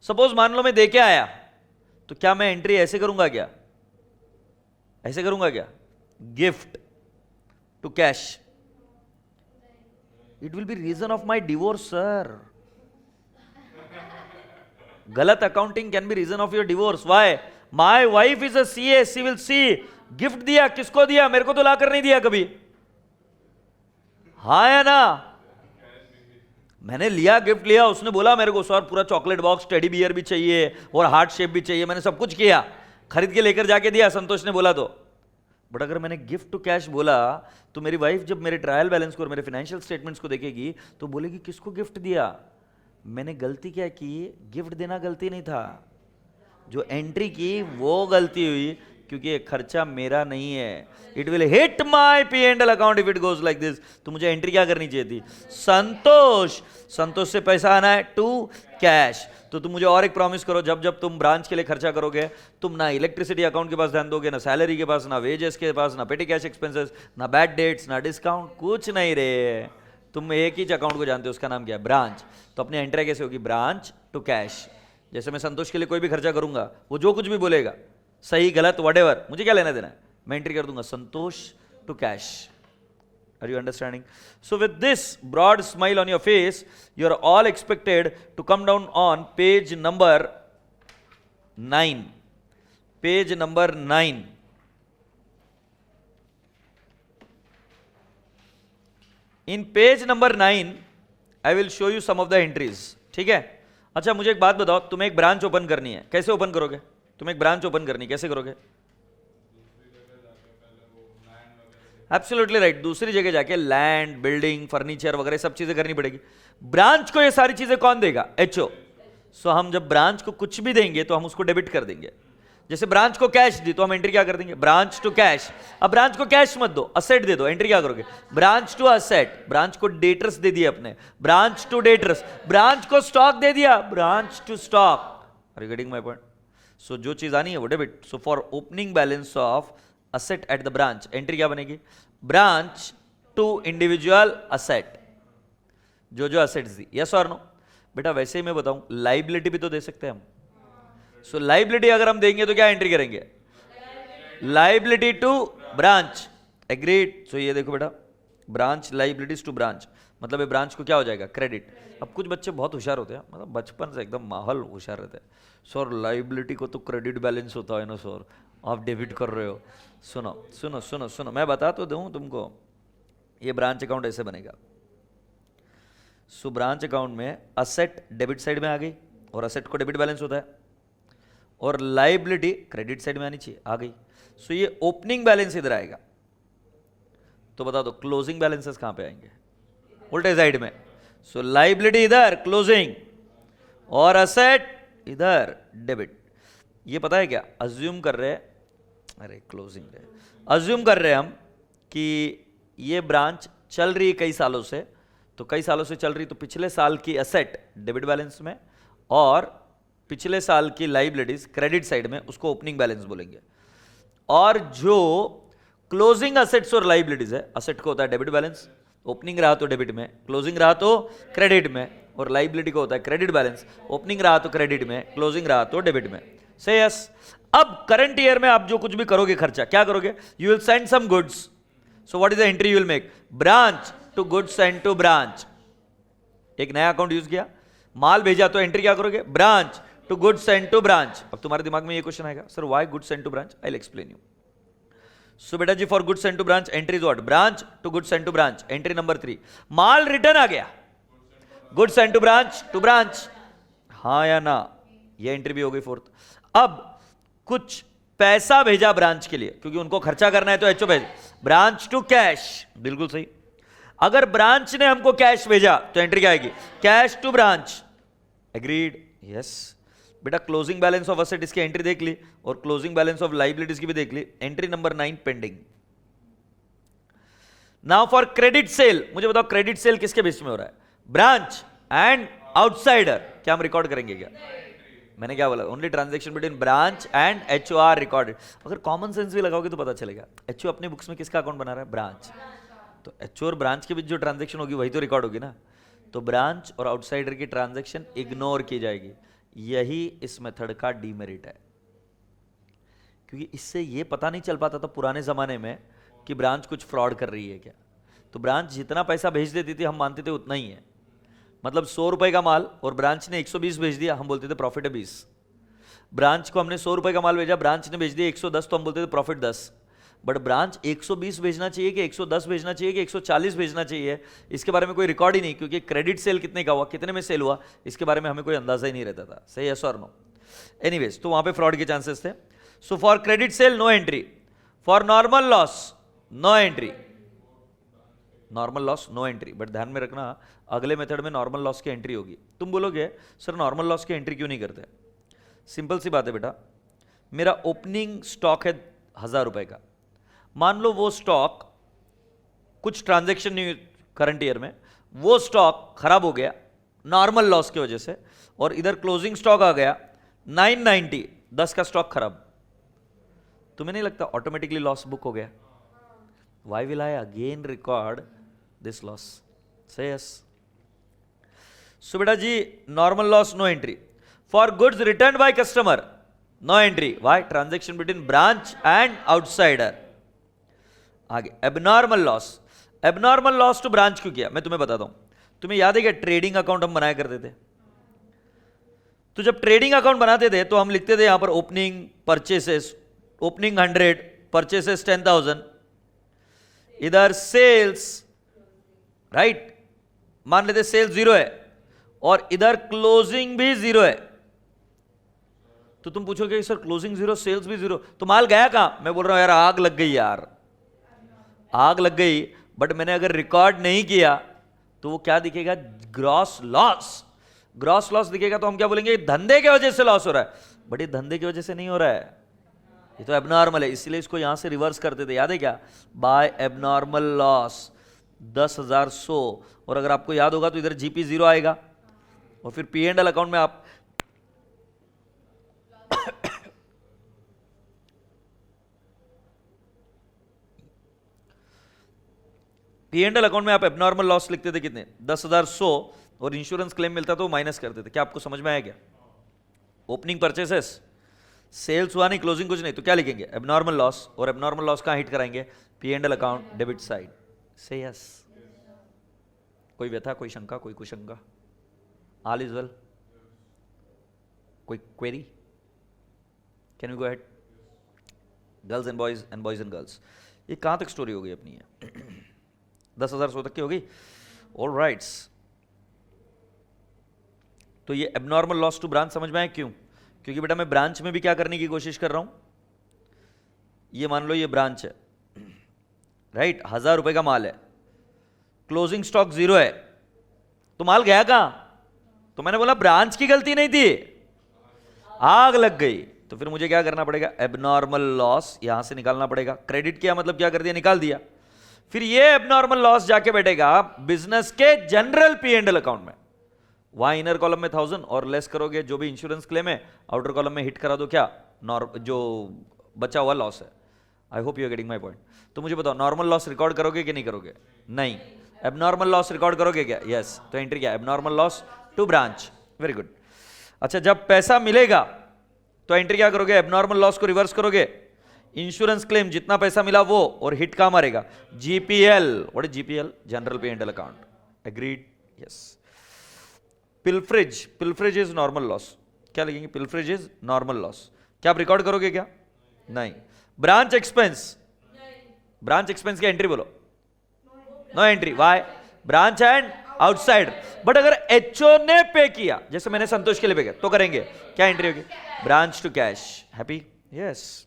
सपोज मान लो मैं देके आया, तो क्या मैं एंट्री ऐसे करूंगा क्या, ऐसे करूंगा क्या, gift to cash, it will be reason of my divorce sir. गलत accounting can be reason of your divorce. Why? My wife is a CA, she will see gift दिया, किसको दिया, मेरे को तो लाकर नहीं दिया कभी, हाँ या ना? मैंने लिया, गिफ्ट लिया, उसने बोला मेरे को सर पूरा चॉकलेट बॉक्स, टेडी बियर भी चाहिए और हार्ट शेप भी चाहिए, मैंने सब कुछ किया, खरीद के लेकर जाके दिया, संतोष ने बोला तो। बट अगर मैंने गिफ्ट टू कैश बोला तो मेरी वाइफ जब मेरे ट्रायल बैलेंस को और मेरे फाइनेंशियल स्टेटमेंट्स को देखेगी तो बोलेगी किसको गिफ्ट दिया। मैंने गलती क्या की? गिफ्ट देना गलती नहीं था, जो एंट्री की वो गलती हुई, क्योंकि ये खर्चा मेरा नहीं है। It will hit my P&L account if it goes like this. तो मुझे एंट्री क्या करनी चाहिए थी? संतोष, संतोष से पैसा आना है टू कैश। तो तुम मुझे और एक प्रॉमिस करो, जब जब तुम ब्रांच के लिए खर्चा करोगे, तुम ना इलेक्ट्रिसिटी अकाउंट के पास ध्यान दोगे, ना सैलरी के पास, ना वेजेस के पास, ना पेटी कैश एक्सपेंसेस, ना बैड डेट्स, ना डिस्काउंट, कुछ नहीं रे। तुम एक ही अकाउंट को जानते हो, उसका नाम क्या है? ब्रांच। तो अपनी एंट्री कैसे होगी? Branch to cash. जैसे मैं संतोष के लिए कोई भी खर्चा करूंगा, वो जो कुछ भी बोलेगा, सही गलत व्हाटएवर, मुझे क्या लेना देना है, मैं एंट्री कर दूंगा Santosh to cash. Are you understanding? So with this broad smile on your face, you are all expected to come down on page number 9. Page number 9. In page number 9, I will show you some of the entries. ठीक है? अच्छा मुझे एक बात बताओ, तुम्हें एक branch open करनी है, कैसे ओपन करोगे? तुम्हें एक ब्रांच ओपन करनी, कैसे करोगे? एब्सोल्युटली राइट, दूसरी जगह जाके लैंड, बिल्डिंग, फर्नीचर वगैरह सब चीजें करनी पड़ेगी। ब्रांच को ये सारी चीजें कौन देगा? HO। सो हम जब ब्रांच को कुछ भी देंगे तो हम उसको डेबिट कर देंगे। जैसे ब्रांच को कैश दी तो हम एंट्री क्या कर देंगे? Branch to cash. अब ब्रांच को कैश मत दो, असेट दे दो, एंट्री क्या करोगे? Branch to asset. ब्रांच को डेटर्स दे दिया अपने, ब्रांच टू डेटर्स। ब्रांच को स्टॉक दे दिया, branch to stock. Are you getting my point? So जो चीज आनी है वो debit. So for opening balance of asset at the branch, entry क्या बनेगी? ब्रांच टू इंडिविजुअल असेट, जो जो असेट्स दी। यस और नो? बेटा वैसे ही मैं बताऊं, लाइबिलिटी भी तो दे सकते हैं हम। सो लाइबिलिटी अगर हम देंगे तो क्या एंट्री करेंगे? Liability to branch. Agreed? So ये देखो बेटा, ब्रांच लाइबिलिटीज टू ब्रांच, मतलब ये ब्रांच को क्या हो जाएगा? क्रेडिट। अब कुछ बच्चे बहुत होशियार होते हैं, मतलब बचपन से एकदम माहौल होशियार रहते हैं। सर लाइबिलिटी को तो क्रेडिट बैलेंस होता है ना सर, आप डेबिट कर रहे हो। सुनो सुनो सुनो सुनो, मैं बता तो दूं तुमको, ये ब्रांच अकाउंट ऐसे बनेगा। सो ब्रांच अकाउंट में असेट डेबिट साइड में आ गई, और असेट को डेबिट बैलेंस होता है, और लाइबिलिटी क्रेडिट साइड में आनी चाहिए, आ गई। सो ये ओपनिंग बैलेंस इधर आएगा। तो बता दो क्लोजिंग बैलेंसेस कहां पे आएंगे? उल्टे साइड में। सो लाइबिलिटी इधर क्लोजिंग, और असेट इधर डेबिट। ये पता है क्या? अज्यूम कर रहे हैं, अरे क्लोजिंग रहे, अज्यूम कर रहे हैं हम कि ये ब्रांच चल रही है कई सालों से, तो कई सालों से चल रही, तो पिछले साल की असेट डेबिट बैलेंस में, और पिछले साल की लाइबिलिटीज क्रेडिट साइड में, उसको ओपनिंग बैलेंस बोलेंगे। और जो क्लोजिंग असेट्स और लाइबिलिटीज है, असेट को होता है डेबिट बैलेंस, ओपनिंग रहा तो डेबिट में, क्लोजिंग रहा तो क्रेडिट में, और लाइबिलिटी को होता है क्रेडिट बैलेंस, ओपनिंग रहा तो क्रेडिट में, क्लोजिंग रहा तो डेबिट में। से यस। अब करंट ईयर में आप जो कुछ भी करोगे खर्चा, क्या करोगे? You will send some goods. So what is the entry you will make? Branch to goods send to branch. एक नया अकाउंट यूज किया, माल भेजा, तो एंट्री क्या करोगे? Branch to goods send to branch. अब तुम्हारे दिमाग में ये क्वेश्चन आएगा, sir why goods send to branch? I will explain you. So बेटा जी, for goods send to branch entry is what? Branch to goods send to branch. Entry number 3, माल return आ गया, गुड्स सेंड टू ब्रांच, हाँ या ना? ये entry भी हो गई 4th। अब कुछ पैसा भेजा ब्रांच के लिए, क्योंकि उनको खर्चा करना है तो HO भेज, ब्रांच टू कैश, बिल्कुल सही। अगर ब्रांच ने हमको कैश भेजा तो एंट्री क्या आएगी? Cash to branch. Agreed? Yes. बेटा क्लोजिंग बैलेंस ऑफ असेट इसकी एंट्री देख ली, और क्लोजिंग बैलेंस ऑफ लाइबिलिटीज की भी देख ली। Entry number 9 pending. Now for credit sale, मुझे बताओ क्रेडिट सेल किसके बेस में हो रहा है? Branch and outsider. क्या हम रिकॉर्ड करेंगे क्या? मैंने क्या बोला? Only transaction between branch and HO are recorded. अगर कॉमन सेंस भी लगाओगे तो पता चलेगा, HO अपने बुक्स में किसका अकाउंट बना रहा है? ब्रांच। तो HO और ब्रांच के बीच जो ट्रांजैक्शन होगी वही तो रिकॉर्ड होगी ना। तो ब्रांच और आउटसाइडर की ट्रांजैक्शन इग्नोर की जाएगी। यही इस मेथड का डीमेरिट है, क्योंकि इससे ये पता नहीं चल पाता था पुराने जमाने में कि ब्रांच कुछ फ्रॉड कर रही है क्या। तो ब्रांच जितना पैसा भेज देती थी हम मानते थे उतना ही है, मतलब 100 रुपए का माल और ब्रांच ने 120 भेज दिया, हम बोलते थे प्रॉफिट है 20। ब्रांच को हमने 100 रुपए का माल भेजा, ब्रांच ने भेज दिया 110, तो हम बोलते थे प्रॉफिट 10। बट ब्रांच 120 भेजना चाहिए कि 110 भेजना चाहिए कि 140 भेजना चाहिए, इसके बारे में कोई रिकॉर्ड ही नहीं, क्योंकि क्रेडिट सेल कितने का हुआ, कितने में सेल हुआ, इसके बारे में हमें कोई अंदाजा ही नहीं रहता था। सही है और नो? एनीवेज, तो वहां पे फ्रॉड के चांसेस थे। So for credit sale no entry, for normal loss no entry, normal loss no entry. But ध्यान में रखना, अगले मेथड में नॉर्मल लॉस की एंट्री होगी। तुम बोलोगे सर नॉर्मल लॉस की एंट्री क्यों नहीं करते? सिंपल सी बात है बेटा, मेरा ओपनिंग स्टॉक है 1000 रुपए का, मान लो वो स्टॉक कुछ ट्रांजैक्शन नहीं करंट ईयर में, वो स्टॉक खराब हो गया नॉर्मल लॉस की वजह से, और इधर क्लोजिंग स्टॉक आ गया 990, 10 का स्टॉक खराब, तुम्हें नहीं लगता ऑटोमेटिकली लॉस बुक हो गया? Why will I again record this loss? Say yes. So बेटा जी normal loss no entry, for goods return by customer no entry, why? Transaction between branch and outsider. आगे abnormal loss, abnormal loss to branch क्यों किया मैं तुम्हें बताता हूं। तुम्हें याद है क्या ट्रेडिंग अकाउंट हम बनाया करते थे? तो जब ट्रेडिंग अकाउंट बनाते थे तो हम लिखते थे यहां पर ओपनिंग परचेसेस, ओपनिंग 100, परचेसेस 10,000, इधर सेल्स, राइट, मान लेते सेल्स 0 है और इधर क्लोजिंग भी 0 है। तो तुम पूछोगे सर क्लोजिंग 0 सेल्स भी 0, तो माल गया कहां? मैं बोल रहा हूं यार आग लग गई, यार आग लग गई। बट मैंने अगर रिकॉर्ड नहीं किया तो वो क्या दिखेगा? Gross loss. ग्रॉस लॉस दिखेगा तो हम क्या बोलेंगे? धंधे की वजह से लॉस हो रहा है। बट ये धंधे की वजह से नहीं हो रहा है, ये तो एबनॉर्मल है, इसलिए इसको यहां से रिवर्स करते थे। याद है क्या? बाय एबनॉर्मल लॉस 10,100, और अगर आपको याद होगा तो इधर जीपी 0 आएगा, और फिर पी एंड एल अकाउंट में आप पी एंड एल अकाउंट में आप एबनॉर्मल लॉस लिखते थे कितने? 10,100, और इंश्योरेंस क्लेम मिलता तो माइनस करते थे। क्या आपको समझ में आया क्या? ओपनिंग परचेसेस, सेल्स हुआ नहीं, क्लोजिंग कुछ नहीं, तो क्या लिखेंगे? Abnormal loss. और एबनॉर्मल लॉस कहां हिट कराएंगे? P and L account, debit side. Say yes. कोई व्यथा, कोई शंका, कोई कुशंका? All is well? कोई query? Can we go ahead? Girls and boys and girls, ये कहां तक स्टोरी हो गई अपनी है? 10,100 तक की होगी। ऑल राइट्स, तो ये एबनॉर्मल लॉस टू ब्रांच समझ में आया क्यों? क्योंकि बेटा मैं ब्रांच में भी क्या करने की कोशिश कर रहा हूं, ये मान लो ये ब्रांच है, राइट, 1000 रुपए का माल है, क्लोजिंग स्टॉक 0 है, तो माल गया कहां? तो मैंने बोला ब्रांच की गलती नहीं थी, आग लग गई। तो फिर मुझे क्या करना पड़ेगा? एबनॉर्मल लॉस यहां से निकालना पड़ेगा। क्रेडिट किया मतलब क्या कर दिया? निकाल दिया। फिर ये एबनॉर्मल लॉस जाके बैठेगा बिजनेस के general P and L account में। वहां इनर कॉलम में 1000 और लेस करोगे जो भी इंश्योरेंस क्लेम है, आउटर कॉलम में हिट करा दो क्या? जो बचा हुआ लॉस है। I hope you are getting my point. तो मुझे बताओ नॉर्मल लॉस रिकॉर्ड करोगे कि नहीं करोगे? नहीं। एबनॉर्मल लॉस रिकॉर्ड करोगे क्या? यस। तो एंट्री क्या? Abnormal loss to branch. Very good. अच्छा, जब पैसा मिलेगा तो एंट्री क्या करोगे? एबनॉर्मल लॉस को रिवर्स करोगे, इंश्योरेंस क्लेम जितना पैसा मिला वो, और हिट कहां मारेगा? GPL. What is GPL? General P and L account. Agreed? Yes. Pilferage, pilferage is normal loss. क्या लिखेंगे? Pilferage is normal loss. क्या आप रिकॉर्ड करोगे क्या? नहीं। ब्रांच एक्सपेंस, ब्रांच एक्सपेंस की एंट्री बोलो। No entry. Y? Branch and outside. But अगर एचओ ने पे किया, जैसे मैंने संतोष के लिए पे किया, तो करेंगे क्या? एंट्री होगी branch to cash. Happy? Yes.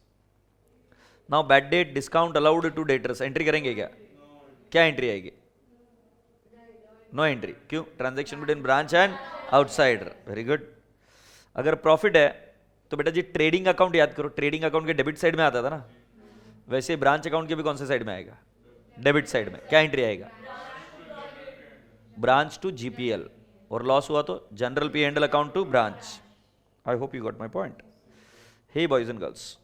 Now bad debt discount allowed to debtors, entry करेंगे क्या? क्या एंट्री आएगी? No entry. क्यों? Transaction between branch and outsider. Very good. अगर प्रॉफिट है तो बेटा जी ट्रेडिंग अकाउंट याद करो, ट्रेडिंग अकाउंट के डेबिट साइड में आता था ना, वैसे ब्रांच अकाउंट के भी कौन से साइड में आएगा? डेबिट साइड में। क्या एंट्री आएगा? Branch to GPL. और लॉस हुआ तो general P and L account to branch. I hope you got my point. Hey boys and girls,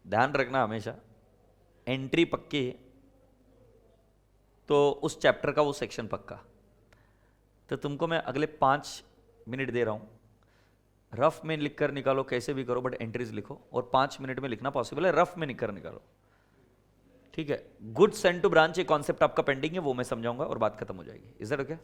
ध्यान रखना हमेशा, एंट्री पक्की तो उस चैप्टर का वो सेक्शन पक्का। तो तुमको मैं अगले 5 मिनट दे रहा हूं, रफ में लिख कर निकालो, कैसे भी करो, बट एंट्रीज लिखो, और 5 मिनट में लिखना पॉसिबल है, रफ में लिख कर निकालो, ठीक है? गुड्स सेंड टू ब्रांच एक कॉन्सेप्ट आपका पेंडिंग है, वो मैं समझाऊंगा और बात खत्म हो जाएगी। Is that okay?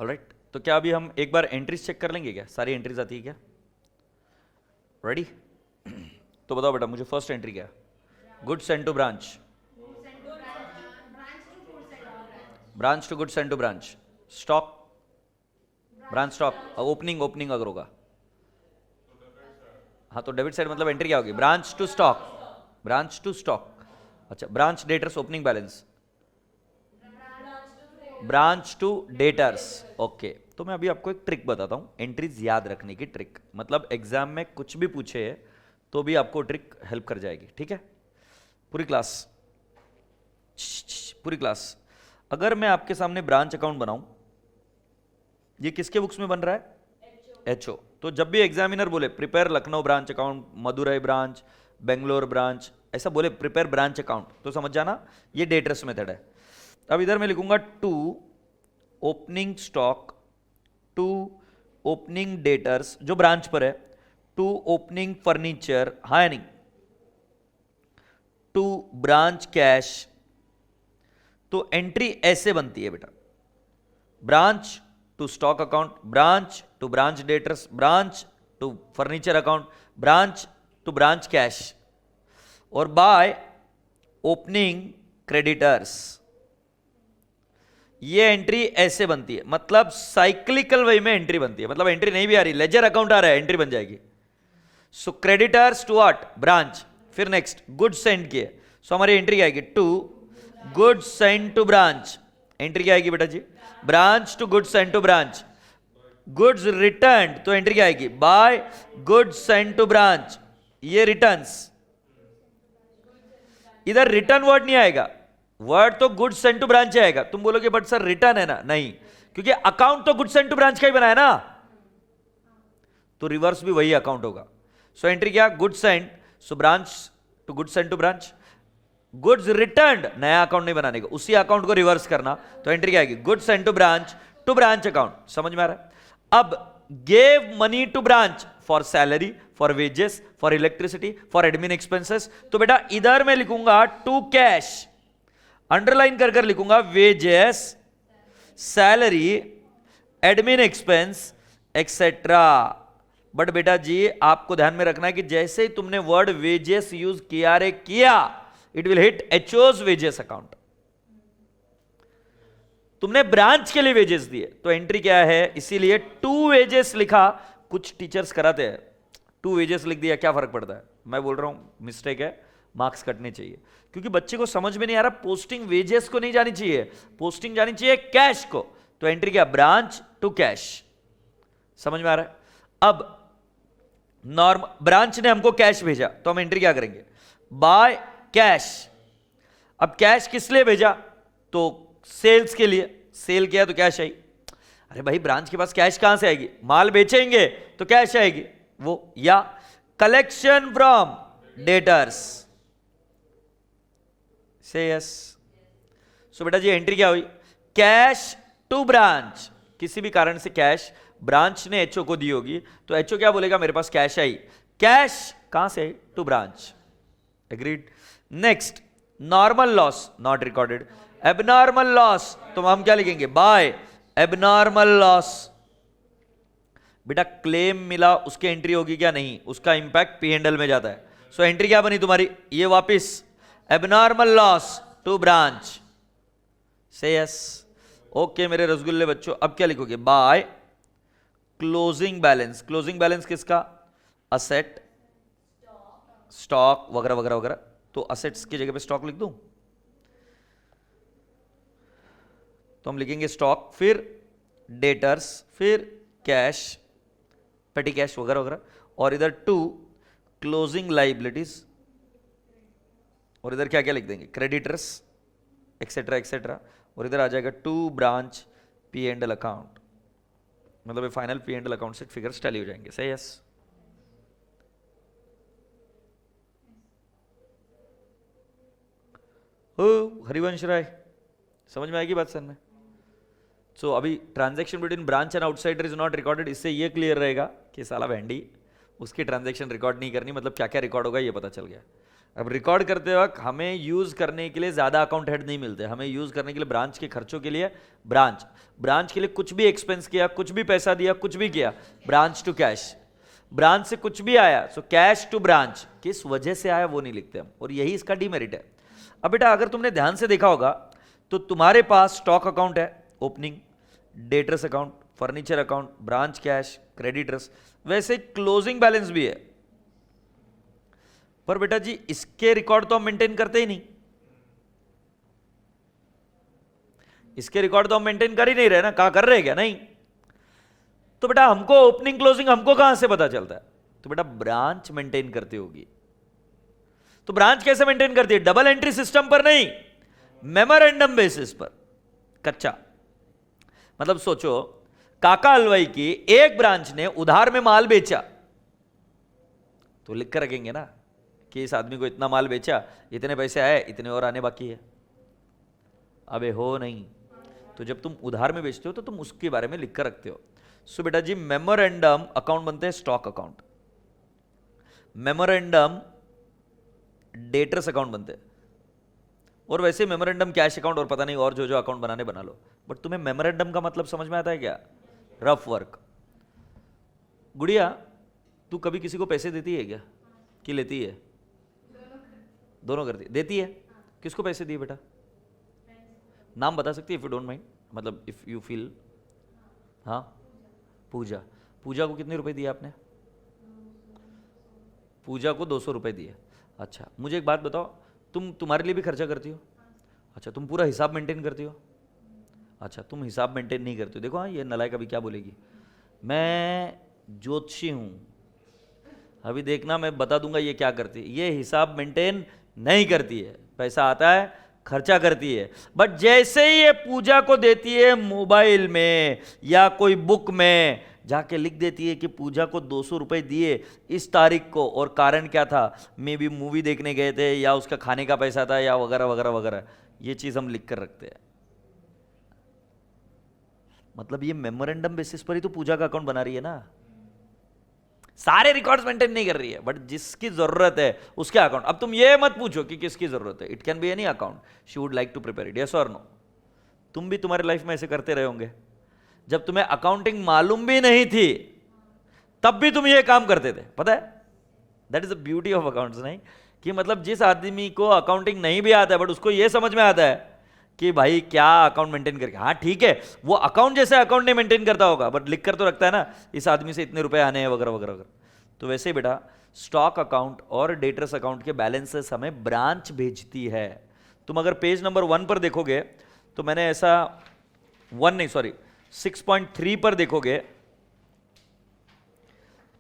ऑलराइट, तो क्या अभी हम एक बार एंट्रीज चेक कर लेंगे क्या? सारी एंट्रीज आती है क्या? रेडी? तो बताओ बेटा, मुझे फर्स्ट एंट्री क्या है? Goods and to branch, branch to goods and to branch, stock, branch stock, opening, opening अगर होगा, हाँ तो डेबिट साइड मतलब एंट्री क्या होगी? Branch to stock, branch to stock. अच्छा, branch debtors opening balance, branch to debtors. Okay, तो मैं अभी आपको एक ट्रिक बताता हूं, एंट्रीज याद रखने की ट्रिक, मतलब एग्जाम में कुछ भी पूछे तो भी आपको ट्रिक हेल्प कर जाएगी, ठीक है? पूरी क्लास, पूरी क्लास, अगर मैं आपके सामने ब्रांच अकाउंट बनाऊं, ये किसके बुक्स में बन रहा है? एचओ। तो जब भी एग्जामिनर बोले prepare Lucknow branch account, Madurai branch, Bangalore branch, ऐसा बोले प्रिपेयर ब्रांच अकाउंट, तो समझ जाना ये डेटर्स मेथड है। अब इधर मैं लिखूंगा to opening stock, to opening debtors जो ब्रांच पर है, टू ओपनिंग फर्नीचर, हाँ या नहीं, टू ब्रांच कैश। तो एंट्री ऐसे बनती है बेटा, branch to stock account, branch to branch debtors, branch to furniture account, branch to branch cash, और बाय ओपनिंग क्रेडिटर्स। ये एंट्री ऐसे बनती है, मतलब साइक्लिकल वे में एंट्री बनती है, मतलब एंट्री नहीं भी आ रही, लेजर अकाउंट आ रहा है, एंट्री बन जाएगी। So creditors to what? Branch. फिर नेक्स्ट गुड्स सेंड किए, सो हमारी एंट्री क्या आएगी? To goods send to branch. Entry क्या आएगी बेटा जी? Branch to goods send to branch. Goods return, तो एंट्री क्या आएगी? By goods send to branch. ये रिटर्न्स, इधर रिटर्न वर्ड नहीं आएगा, वर्ड तो गुड्स सेंड टू ब्रांच आएगा। तुम बोलोगे बट सर रिटर्न है ना, नहीं, क्योंकि अकाउंट तो गुड्स सेंड टू ब्रांच का ही बनाया ना, तो रिवर्स भी वही अकाउंट होगा। सो एंट्री क्या? Goods send, so branch to goods send to branch. Goods return, नया अकाउंट नहीं बनाने का, उसी अकाउंट को रिवर्स करना, तो एंट्री क्या आएगी? Goods send to branch account. समझ में आ रहा है? अब gave money to branch for salary, for wages, for electricity, for admin expenses. तो बेटा इधर मैं लिखूंगा टू कैश, अंडरलाइन कर कर लिखूंगा wages, salary, admin expense etcetera. But बेटा जी आपको ध्यान में रखना है कि जैसे ही तुमने वर्ड वेजेस यूज किया रे किया, it will hit HO's wages account. तुमने ब्रांच के लिए वेजेस दिए, तो एंट्री क्या है? इसीलिए टू वेजेस लिखा। कुछ टीचर्स कराते हैं टू वेजेस लिख दिया, क्या फर्क पड़ता है? मैं बोल रहा हूं मिस्टेक है, मार्क्स कटने चाहिए, क्योंकि बच्चे को समझ में नहीं आ रहा, पोस्टिंग वेजेस को नहीं जानी चाहिए, पोस्टिंग जानी चाहिए कैश को। तो एंट्री क्या? Branch to cash. समझ में आ रहा है? अब नॉर्मल ब्रांच ने हमको कैश भेजा, तो हम एंट्री क्या करेंगे? By cash. अब कैश किस लिए भेजा? तो सेल्स के लिए, सेल किया तो कैश आई। अरे भाई ब्रांच के पास कैश कहां से आएगी? माल बेचेंगे तो कैश आएगी वो। या कलेक्शन फ्रॉम डेटर्स, से यस। सो बेटा जी एंट्री क्या हुई? कैश टू ब्रांच, किसी भी कारण से कैश ब्रांच ने एचओ को दी होगी, तो एचओ क्या बोलेगा? मेरे पास कैश आई। कैश कहां से? To branch. Agreed. Next normal loss not recorded, abnormal loss, तो हम क्या लिखेंगे? By abnormal loss. बेटा क्लेम मिला, उसकी एंट्री होगी क्या? नहीं, उसका इंपैक्ट पी एंड एल में जाता है। सो एंट्री क्या बनी तुम्हारी? ये वापिस एबनॉर्मल लॉस टू ब्रांच। से यस। ओके मेरे रसगुल्ले बच्चों, अब क्या लिखोगे? Bye closing balance. Closing balance किसका? असेट, स्टॉक वगैरह वगैरह वगैरह। तो असेट्स की जगह पे स्टॉक लिख दूं, तो हम लिखेंगे स्टॉक, फिर डेटर्स, फिर कैश, पेटी कैश वगैरह वगैरह, और इधर टू क्लोजिंग लाइबिलिटीज, और इधर क्या क्या लिख देंगे? क्रेडिटर्स एक्सेट्रा एक्सेट्रा, और इधर आ जाएगा to branch P and L account, मतलब final P and L account से फिगर्स टैली हो जाएंगे। सही? यस। हरिवंश राय, समझ में आएगी बात सर में? सो अभी transaction between branch and outsider is not recorded, इससे ये क्लियर रहेगा कि साला वेंडी उसकी ट्रांजैक्शन रिकॉर्ड नहीं करनी, मतलब क्या क्या रिकॉर्ड होगा ये पता चल गया। अब रिकॉर्ड करते वक्त हमें यूज करने के लिए ज्यादा अकाउंट हेड नहीं मिलते, हमें यूज करने के लिए ब्रांच के खर्चों के लिए ब्रांच के लिए कुछ भी एक्सपेंस किया, कुछ भी पैसा दिया, कुछ भी किया, ब्रांच टू कैश, ब्रांच से कुछ भी आया सो कैश टू ब्रांच, किस वजह से आया वो नहीं लिखते हम, और यही इसका डीमेरिट है। अब बेटा अगर तुमने ध्यान से देखा होगा तो तुम्हारे पास स्टॉक अकाउंट है, opening, debtors account, furniture account, branch cash, creditors, वैसे क्लोजिंग बैलेंस भी है। पर बेटा जी इसके रिकॉर्ड तो हम मेंटेन करते ही नहीं, इसके रिकॉर्ड तो हम मेंटेन कर ही नहीं रहे ना, कहां कर रहे क्या, नहीं। तो बेटा हमको ओपनिंग क्लोजिंग हमको कहां से पता चलता है, तो बेटा ब्रांच मेंटेन करती होगी। तो ब्रांच कैसे मेंटेन करती है, डबल एंट्री सिस्टम पर नहीं, मेमोरेंडम बेसिस पर, कच्चा। मतलब सोचो काका हलवाई की एक ब्रांच ने उधार में माल बेचा, तो लिख कर रखेंगे ना कि इस आदमी को इतना माल बेचा, इतने पैसे आए, इतने और आने बाकी है। अबे हो नहीं, तो जब तुम उधार में बेचते हो तो तुम उसके बारे में लिख कर रखते हो। सो बेटा जी मेमोरेंडम अकाउंट बनते हैं stock account, memorandum debtors account बनते हैं, और वैसे मेमोरेंडम कैश अकाउंट और पता नहीं और जो जो अकाउंट बनाने बना लो। बट तुम्हें मेमोरेंडम का मतलब समझ में आता है क्या, रफ वर्क। गुड़िया तू कभी किसी को पैसे देती है क्या, कि लेती है, दोनों करती है, देती है, किसको पैसे दिए बेटा, नाम बता सकती है इफ यू डोंट माइंड, मतलब इफ यू फील। हाँ पूजा, पूजा को कितने रुपए दिए आपने, पूजा को 200 रुपए दिए। अच्छा मुझे एक बात बताओ, तुम्हारे लिए भी खर्चा करती हो, अच्छा तुम पूरा हिसाब मेंटेन करती हो, अच्छा तुम हिसाब मेंटेन नहीं करती हो। देखो हाँ ये नलायक अभी क्या बोलेगी, मैं ज्योतिषी हूं, अभी देखना मैं बता दूंगा ये क्या करती है, ये हिसाब मेंटेन नहीं करती है, पैसा आता है खर्चा करती है। बट जैसे ही ये पूजा को देती है मोबाइल में या कोई बुक में जाके लिख देती है कि पूजा को 200 रुपए दिए इस तारीख को, और कारण क्या था, मे बी मूवी देखने गए थे या उसका खाने का पैसा था या वगैरह वगैरह वगैरह, ये चीज हम लिख कर रखते हैं। मतलब ये मेमोरेंडम बेसिस पर ही तो पूजा का अकाउंट बना रही है ना, सारे रिकॉर्ड्स मेंटेन नहीं कर रही है, बट जिसकी जरूरत है उसके अकाउंट। अब तुम ये मत पूछो कि किसकी जरूरत है, it can be any account she would like to prepare it, yes और नो। तुम भी तुम्हारे लाइफ में ऐसे करते रहे होंगे, जब तुम्हें अकाउंटिंग मालूम भी नहीं थी तब भी तुम ये काम करते थे, पता है। That is the beauty of accounts, नहीं कि मतलब जिस आदमी को अकाउंटिंग नहीं भी आता है बट उसको ये समझ में आता है कि भाई क्या अकाउंट मेंटेन करके, हाँ ठीक है वो अकाउंट जैसे अकाउंट नहीं मेंटेन करता होगा बट लिख कर तो रखता है ना, इस आदमी से इतने रुपए आने हैं वगैरह वगैरह वगैरह। तो वैसे ही बेटा स्टॉक अकाउंट और डेटर्स अकाउंट के बैलेंसेस हमें ब्रांच भेजती है। तुम अगर पेज नंबर 1 पर देखोगे तो मैंने ऐसा 6.3 पर देखोगे,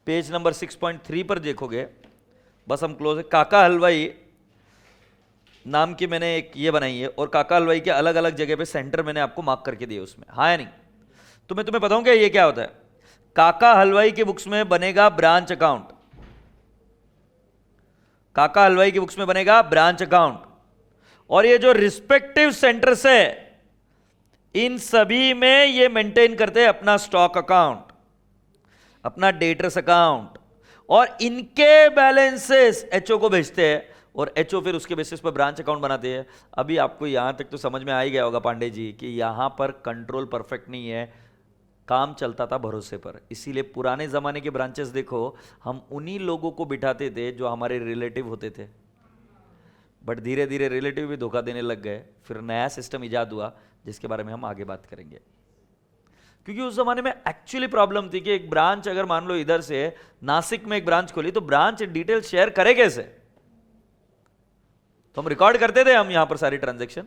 पेज नंबर 6.3 पर देखोगे, बस हम क्लोज है, काका हलवाई नाम की मैंने एक ये बनाई है, और काका हलवाई के अलग अलग जगह पे सेंटर मैंने आपको मार्क करके दिए उसमें, हाँ या नहीं। तो मैं तुम्हें बताऊंगा ये क्या होता है। काका हलवाई की बुक्स में बनेगा ब्रांच अकाउंट, काका हलवाई की बुक्स में बनेगा ब्रांच अकाउंट, और ये जो रिस्पेक्टिव सेंटर्स है इन सभी में ये मेंटेन करते हैं अपना स्टॉक अकाउंट, अपना डेटर्स अकाउंट, और इनके बैलेंसेस एचओ को भेजते हैं, और एचओ फिर उसके बेसिस पर ब्रांच अकाउंट बनाते हैं। अभी आपको यहां तक तो समझ में आ ही गया होगा पांडे जी कि यहां पर कंट्रोल परफेक्ट नहीं है, काम चलता था भरोसे पर। इसीलिए पुराने जमाने के ब्रांचेस देखो, हम उन्हीं लोगों को बिठाते थे जो हमारे रिलेटिव होते थे, बट धीरे धीरे रिलेटिव भी धोखा देने लग गए, फिर नया सिस्टम इजाद हुआ जिसके बारे में हम आगे बात करेंगे। क्योंकि उस जमाने में एक्चुअली प्रॉब्लम थी कि एक ब्रांच अगर मान लो इधर से नासिक में एक ब्रांच खोली तो ब्रांच डिटेल शेयर करे कैसे, तो हम रिकॉर्ड करते थे हम यहां पर सारी ट्रांजैक्शन,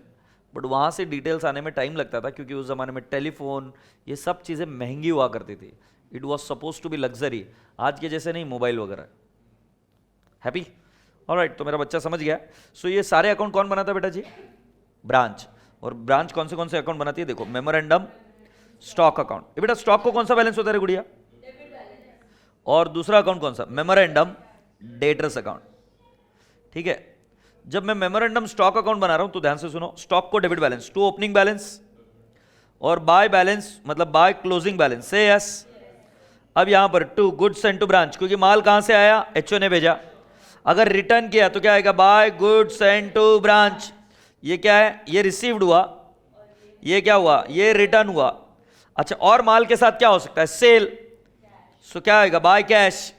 बट वहां से डिटेल्स आने में टाइम लगता था, क्योंकि उस जमाने में टेलीफोन ये सब चीजें महंगी हुआ करती थी, it was suppose to be luxury, आज के जैसे नहीं मोबाइल वगैरह। हैप्पी, ऑलराइट, तो मेरा बच्चा समझ गया। सो ये सारे अकाउंट कौन बनाता है बेटा जी, ब्रांच। और ब्रांच कौन से अकाउंट बनाती है, देखो मेमोरेंडम, स्टॉक अकाउंट। ये बेटा स्टॉक को कौन सा बैलेंस होता है गुड़िया, और दूसरा अकाउंट कौन सा, मेमोरेंडम डेटर्स अकाउंट, ठीक है। जब मैं मेमोरेंडम स्टॉक अकाउंट बना रहा हूं तो ध्यान से सुनो, स्टॉक को debit balance to opening balance, और बाय बैलेंस मतलब by closing balance say yes. अब यहां पर to goods and to branch, क्योंकि माल कहां से आया, एचओ ने भेजा। अगर रिटर्न किया तो क्या आएगा, by good send to branch. ये क्या है, ये रिसीव्ड हुआ, ये क्या हुआ, ये रिटर्न हुआ। अच्छा, और माल के साथ क्या हो सकता है, सेल, सो क्या आएगा, बाय कैश।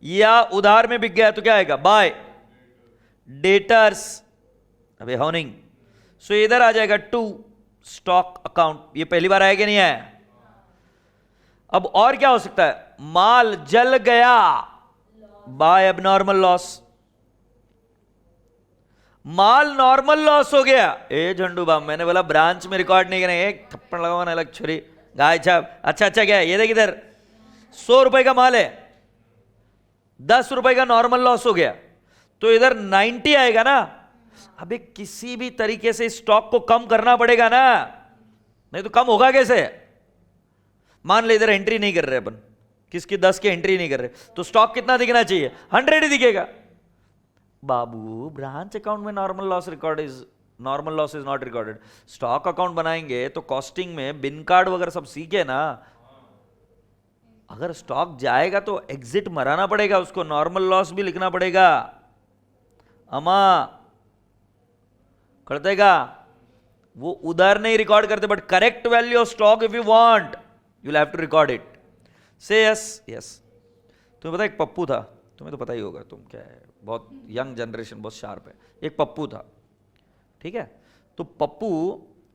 या उधार में बिक गया तो क्या आएगा, बाय डेटर्स, अबे होनिंग, सो इधर आ जाएगा टू स्टॉक अकाउंट। ये पहली बार आया कि नहीं आया। अब और क्या हो सकता है, माल जल गया, बाय एबनॉर्मल लॉस। माल नॉर्मल लॉस हो गया, ए झंडू बाम, मैंने बोला ब्रांच में रिकॉर्ड नहीं करेंगे, एक थप्पड़ लगाना अलग छुरी गाय छाप। अच्छा क्या है, ये देख इधर 100 रुपए का माल है, 10 रुपए का नॉर्मल लॉस हो गया, तो इधर 90 आएगा ना। अबे किसी भी तरीके से स्टॉक को कम करना पड़ेगा ना, नहीं तो कम होगा कैसे। मान ले इधर एंट्री नहीं कर रहे अपन, किसकी 10 की एंट्री नहीं कर रहे, तो स्टॉक कितना दिखना चाहिए, 100 ही दिखेगा। बाबू ब्रांच अकाउंट में normal loss is not recorded. Stock account बनाएंगे तो कॉस्टिंग में बिन कार्ड वगैरह सब सीखे ना। अगर स्टॉक जाएगा तो एग्जिट मराना पड़ेगा उसको, नॉर्मल लॉस भी लिखना पड़ेगा। अमा करतेगा, वो उधर नहीं रिकॉर्ड करते, but correct value of stock if you want you will have to record it. Say yes. तुम्हें पता एक पप्पू था, तुम्हें तो पता ही होगा, तुम क्या है बहुत यंग जनरेशन, बहुत शार्प है। एक पप्पू था, ठीक है, तो पप्पू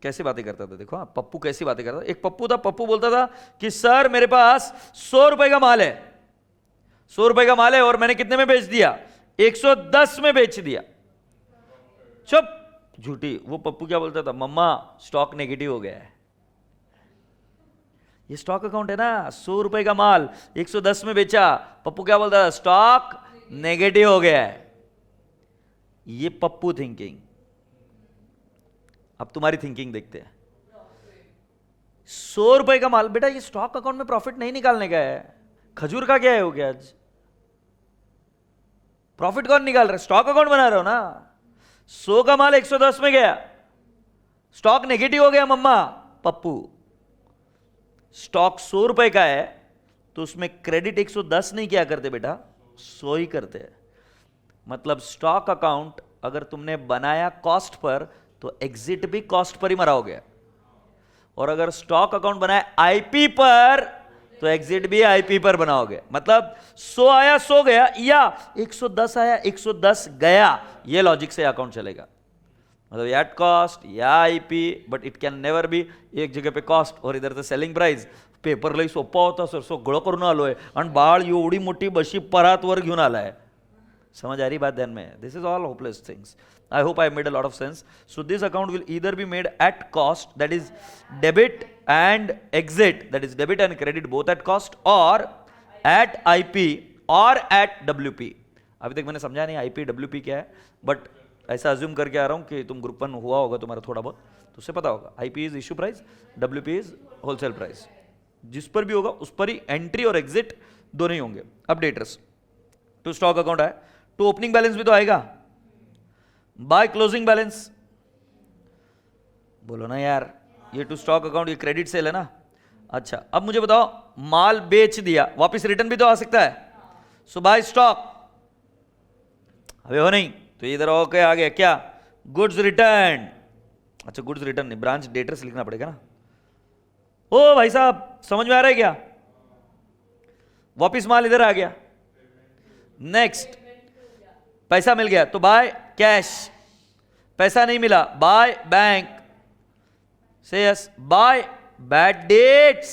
कैसे बातें करता था, देखो पप्पू कैसी बातें करता था। एक पप्पू था, पप्पू बोलता था कि सर मेरे पास 100 रुपए का माल है, 100 रुपए का माल है, और मैंने कितने में बेच दिया, 110 में बेच दिया। चुप, झूठी। वो पप्पू क्या बोलता था, मम्मा स्टॉक नेगेटिव हो गया है। ये स्टॉक अकाउंट है ना, 100 रुपए का माल 110 में बेचा, पप्पू क्या बोलता था, स्टॉक नेगेटिव हो गया है। ये पप्पू थिंकिंग। अब तुम्हारी थिंकिंग देखते हैं। 100 रुपए का माल, बेटा ये स्टॉक अकाउंट में प्रॉफिट नहीं निकालने का है। खजूर का क्या है हो गया, आज प्रॉफिट कौन निकाल रहा है, स्टॉक अकाउंट बना रहे हो ना। 100 का माल 110 में गया, स्टॉक नेगेटिव हो गया मम्मा। पप्पू, स्टॉक 100 रुपए का है तो उसमें क्रेडिट 110 नहीं किया करते बेटा, 100 ही करते हैं। मतलब स्टॉक अकाउंट अगर तुमने बनाया कॉस्ट पर तो एग्जिट भी कॉस्ट पर ही मराओगे, और अगर स्टॉक अकाउंट बनाया आईपी पर तो एग्जिट भी आईपी पर बनाओगे। मतलब 100 आया 100 गया, या 110 आया 110 गया, ये लॉजिक से अकाउंट चलेगा। मतलब एट कॉस्ट या IP, but it can never be एक जगह पे कॉस्ट और इधर सेलिंग प्राइस। पेपर लई सोपा होता सर, सगळं करून आलोय आणि बाळ एवढी मोठी बशी परात वर घेऊन आलाय। समझ आ रही बात ध्यान में, this is all hopeless things. I hope I made a lot of sense. So this account will either be made at cost, that is debit and exit, that is debit and credit both at cost, or at IP or at WP. अभी तक मैंने समझा नहीं IP WP क्या है, but ऐसा assume करके आ रहा हूँ कि तुम ग्रुप 1 हुआ होगा तुम्हारा थोड़ा बहुत, तो उससे पता होगा। IP is issue price, WP is wholesale price. जिस पर भी होगा उस पर ही एंट्री और एग्जिट दोनों ही होंगे। अब डेटर्स टू स्टॉक अकाउंट है, टू ओपनिंग बैलेंस भी तो आएगा, बाय क्लोजिंग बैलेंस। बोलो ना यार, ये टू स्टॉक अकाउंट, ये क्रेडिट सेल है ना। अच्छा अब मुझे बताओ, माल बेच दिया, वापस रिटर्न भी तो आ सकता है, सो बाय स्टॉक। अबे हो नहीं, तो इधर ओके आ गया क्या, गुड्स रिटर्न। अच्छा गुड्स रिटर्न नहीं, ब्रांच डेटर्स लिखना पड़ेगा ना। ओ भाई साहब समझ में आ रहा है क्या, वापिस माल इधर आ गया। नेक्स्ट पैसा मिल गया तो बाय कैश, पैसा नहीं मिला by bank. Say yes, by bad debts,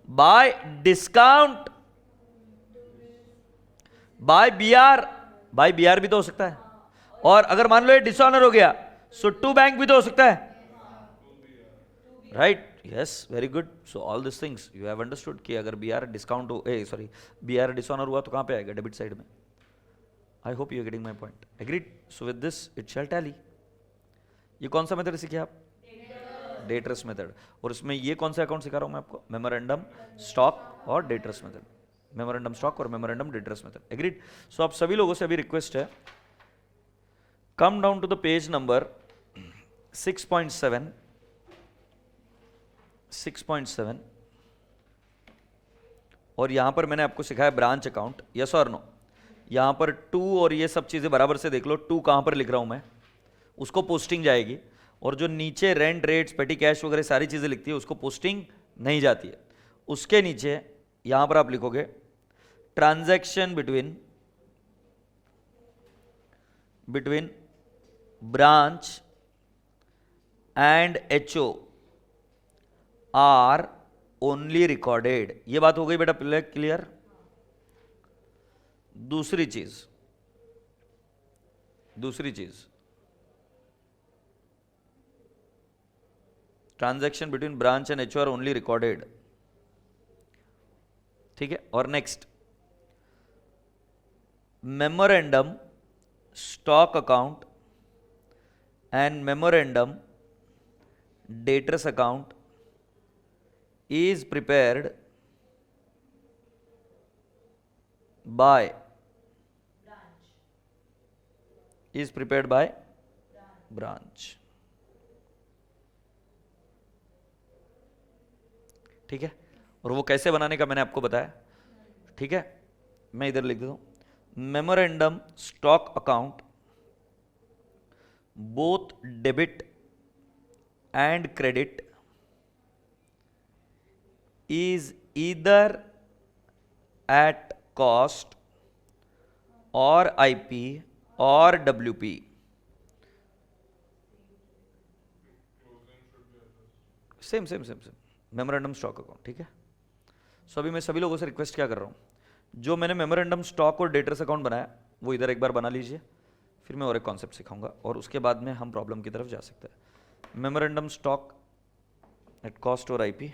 by discount, by BR. By BR भी तो हो सकता है, और अगर मान लो ये डिसऑनर हो गया सो टू बैंक भी तो हो सकता है, right. Yes very good. So all this things you have understood कि अगर बीआर डिस्काउंट हो, सॉरी बीआर डिसऑनर हुआ तो कहां पे आएगा, डेबिट साइड में। I hope you are getting my point, agreed. So with this it shall tally. ये कौन सा मेथड सीखे आप, डेटर्स मेथड। और इसमें ये कौन सा अकाउंट सिखा रहा हूं मैं आपको, मेमोरेंडम स्टॉक और डेटर्स मेथड, मेमोरेंडम स्टॉक और memorandum debtors method, agreed. So आप सभी लोगों से अभी रिक्वेस्ट है, come down to the page number 6.7, 6.7, और यहां पर मैंने आपको सिखाया ब्रांच अकाउंट, यस और नो। यहां पर 2 और ये सब चीजें बराबर से देख लो, 2 कहां पर लिख रहा हूं मैं, उसको पोस्टिंग जाएगी, और जो नीचे रेंट, रेट्स, पेटी कैश वगैरह सारी चीजें लिखती है उसको पोस्टिंग नहीं जाती है। उसके नीचे यहां पर आप लिखोगे transaction between branch and HO are only recorded. ये बात हो गई बेटा क्लियर। दूसरी चीज transaction between branch and HO are only recorded, ठीक है। और next, memorandum stock account and memorandum debtors account is prepared by branch, ठीक है। और वो कैसे बनाने का मैंने आपको बताया, ठीक है। मैं इधर लिख देता हूं, memorandum stock account both debit and credit is either at cost or IP or WP. Same memorandum stock account, ठीक है। सो अभी मैं सभी लोगों से रिक्वेस्ट क्या कर रहा हूं, जो मैंने मेमोरेंडम स्टॉक और डेटर्स अकाउंट बनाया वो इधर एक बार बना लीजिए, फिर मैं और एक कॉन्सेप्ट सिखाऊंगा और उसके बाद में हम प्रॉब्लम की तरफ जा सकते हैं। मेमोरेंडम स्टॉक एट कॉस्ट और IP,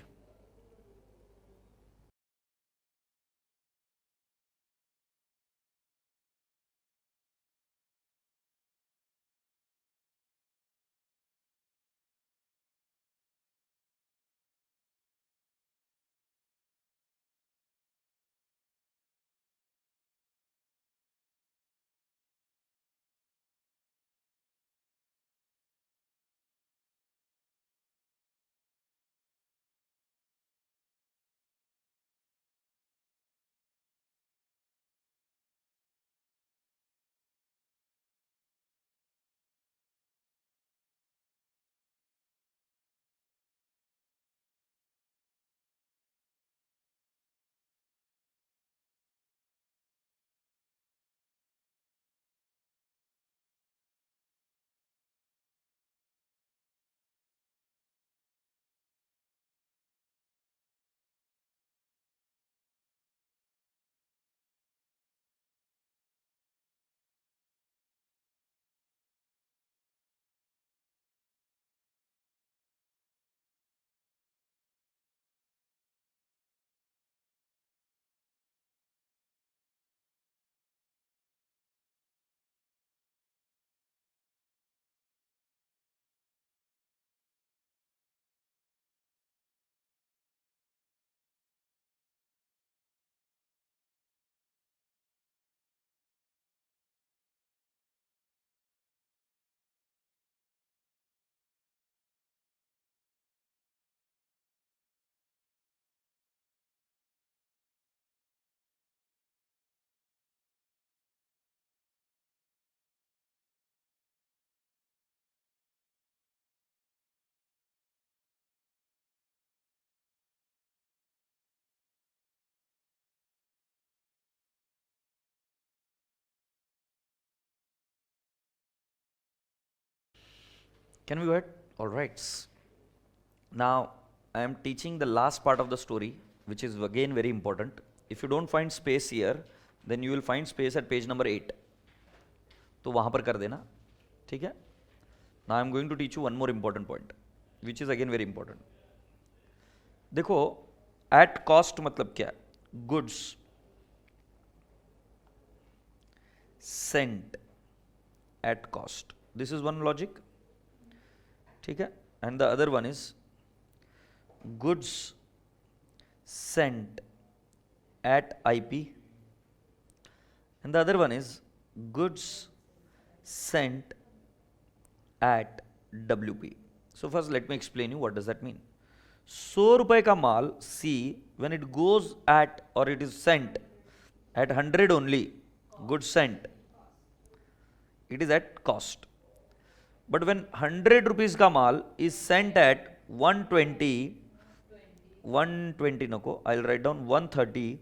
can we go ahead? All right. Now I am teaching the last part of the story, which is again very important. If you don't find space here, then you will find space at page number 8. तो वहां पर कर देना, ठीक है। Now I am going to teach you one more important point, which is again very important. देखो, at cost मतलब क्या है? Goods sent at cost. This is one logic, ठीक है। And the other one is goods sent at IP, and the other one is goods sent at WP. So first let me explain you what does that mean. 100 रुपए का माल C when it goes at or it is sent at 100 only, good sent, it is at cost. But when 100 rupees का माल is sent at 120 नको, I will write down 130.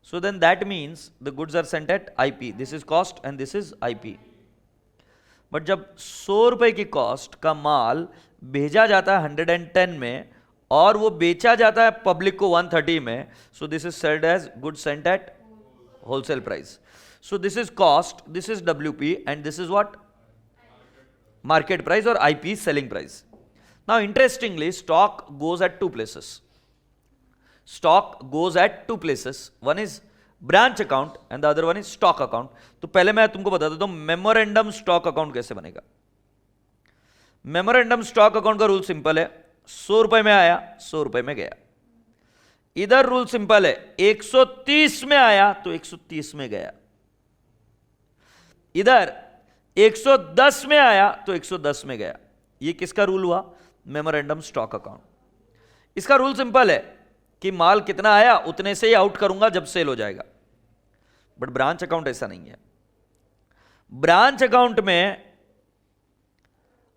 So then that means the goods are sent at IP. This is cost and this is IP. But जब 100 रुपए की cost का माल भेजा जाता है 110 में और वो बेचा जाता है पब्लिक को 130 में, so this is sold as good sent at wholesale price. So this is cost, this is WP and this is what, market price, और IP selling price. Now interestingly stock goes at two places. Stock goes at two places. One is branch account and the other one is stock account. तो पहले मैं तुमको बता देता हूं memorandum stock account कैसे बनेगा. मेमोरेंडम स्टॉक अकाउंट का रूल सिंपल है, 100 रुपए में आया 100 रुपए में गया. इधर रूल सिंपल है, 130 में आया तो 130 में गया. इधर 110 में आया तो 110 में गया. ये किसका रूल हुआ, मेमोरेंडम स्टॉक अकाउंट. इसका रूल सिंपल है कि माल कितना आया उतने से ही आउट करूंगा जब सेल हो जाएगा. बट ब्रांच अकाउंट ऐसा नहीं है. ब्रांच अकाउंट में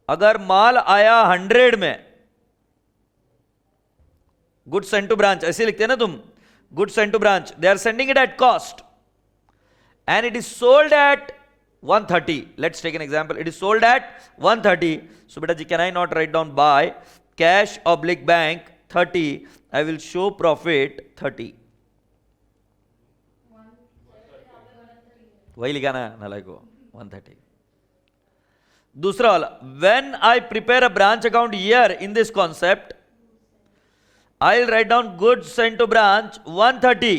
अगर माल आया 100 में, गुड सेंट टू ब्रांच, ऐसे लिखते हैं ना तुम, good sent to branch, they are sending it at cost and it is sold at 130. Let's take an example, it is sold at 130. So बेटा जी can I not write down by cash oblique bank 30, I will show profit 30. वही लिखा ना नालायक को 130. दूसरा वाला, when I prepare a branch account here in this concept, I'll write down goods sent to branch 130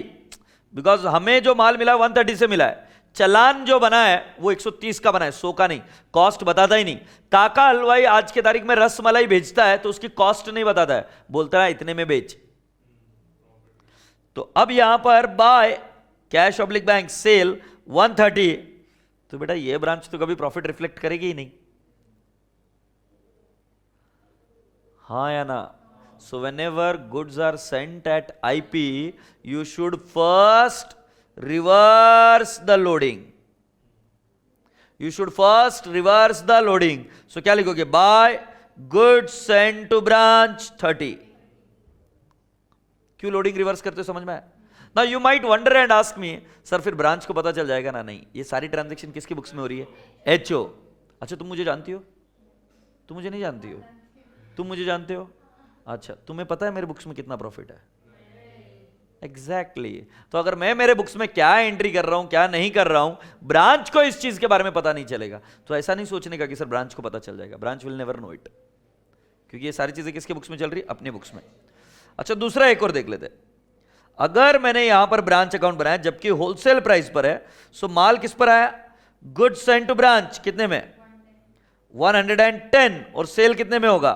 because हमें जो माल मिला 130 से मिला है. चलान जो बना है वो 130 का बना है, 100 का नहीं. कॉस्ट बताता ही नहीं. काका हलवाई आज के तारीख में रस मलाई बेचता है तो उसकी कॉस्ट नहीं बताता है, बोलता है इतने में बेच. तो अब यहां पर by cash oblique bank sale 130, तो बेटा ये ब्रांच तो कभी प्रॉफिट रिफ्लेक्ट करेगी ही नहीं. हाँ या ना. So whenever goods are sent at IP, you should first reverse the loading. You should first reverse the loading. So क्या लिखोगे, by goods sent to branch 30. क्यों लोडिंग रिवर्स करते हो, समझ में आया. Now you might wonder and ask me, sir फिर ब्रांच को पता चल जाएगा ना. नहीं, ये सारी ट्रांजैक्शन किसकी बुक्स में हो रही है, HO. अच्छा तुम मुझे जानती हो, तुम मुझे नहीं जानती हो, तुम मुझे जानते हो. अच्छा तुम्हें पता है मेरे बुक्स में कितना प्रॉफिट है. एग्जैक्टली तो अगर मैं मेरे बुक्स में क्या एंट्री कर रहा हूं क्या नहीं कर रहा हूं, ब्रांच को इस चीज के बारे में पता नहीं चलेगा. तो ऐसा नहीं सोचने का कि सर ब्रांच को पता चल जाएगा. Branch will never know it, क्योंकि ये सारी चीजें किसके बुक्स में चल रही है, अपने बुक्स में. अच्छा दूसरा एक और देख लेते. अगर मैंने यहां पर ब्रांच अकाउंट बनाया जबकि होलसेल प्राइस पर है, सो माल किस पर आया, गुड सेंट टू ब्रांच कितने में, 110, और सेल कितने में होगा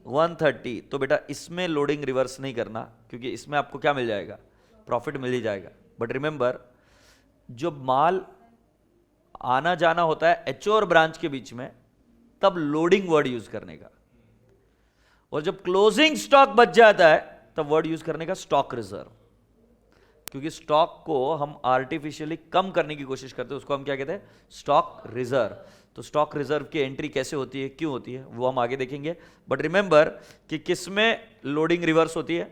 130. तो बेटा इसमें लोडिंग रिवर्स नहीं करना, क्योंकि इसमें आपको क्या मिल जाएगा, प्रॉफिट मिल ही जाएगा. बट रिमेंबर, जो माल आना जाना होता है HO और ब्रांच के बीच में, तब लोडिंग वर्ड यूज करने का, और जब क्लोजिंग स्टॉक बच जाता है तब वर्ड यूज करने का स्टॉक रिजर्व. क्योंकि स्टॉक को हम आर्टिफिशियली कम करने की कोशिश करते हैं, उसको हम क्या कहते हैं, स्टॉक रिजर्व. तो स्टॉक रिजर्व की एंट्री कैसे होती है, क्यों होती है, वो हम आगे देखेंगे. बट रिमेंबर कि किसमें लोडिंग रिवर्स होती है.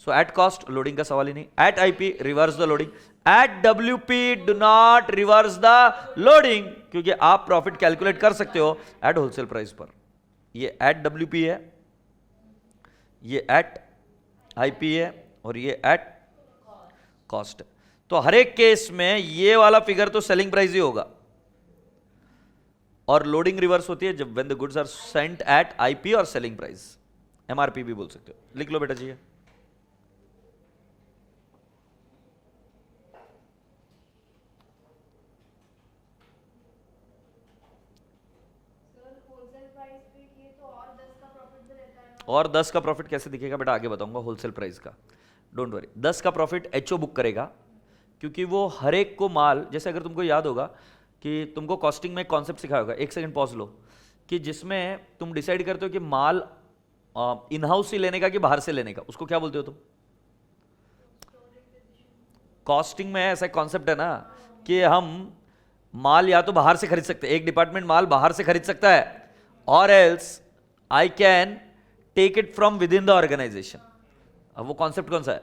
सो एट कॉस्ट लोडिंग का सवाल ही नहीं. At IP reverse the loading. At WP do not reverse the loading, क्योंकि आप प्रॉफिट कैलकुलेट कर सकते हो एट होलसेल प्राइस पर. ये एट WP है, ये एट IP है, और ये एट कॉस्ट. तो हर एक केस में ये वाला फिगर तो सेलिंग प्राइस ही होगा, और लोडिंग रिवर्स होती है जब when the goods are sent at IP और सेलिंग प्राइस, MRP भी बोल सकते हो. लिख लो बेटा जी. और 10 का प्रॉफिट कैसे दिखेगा बेटा, आगे बताऊंगा. होलसेल प्राइस का डोंट वरी. 10 का प्रॉफिट HO बुक करेगा, क्योंकि वो हर एक को माल, जैसे अगर तुमको याद होगा कि तुमको कॉस्टिंग में कॉन्सेप्ट सिखाया होगा, एक सेकंड पॉज लो, कि जिसमें तुम डिसाइड करते हो कि माल इन हाउस ही लेने का कि बाहर से लेने का, उसको क्या बोलते हो तुम, कॉस्टिंग में ऐसा कॉन्सेप्ट है ना कि हम माल या तो बाहर से खरीद सकते हैं, एक डिपार्टमेंट माल बाहर से खरीद सकता है, और else I can take it from within the organisation. अब वो कॉन्सेप्ट कौन सा है?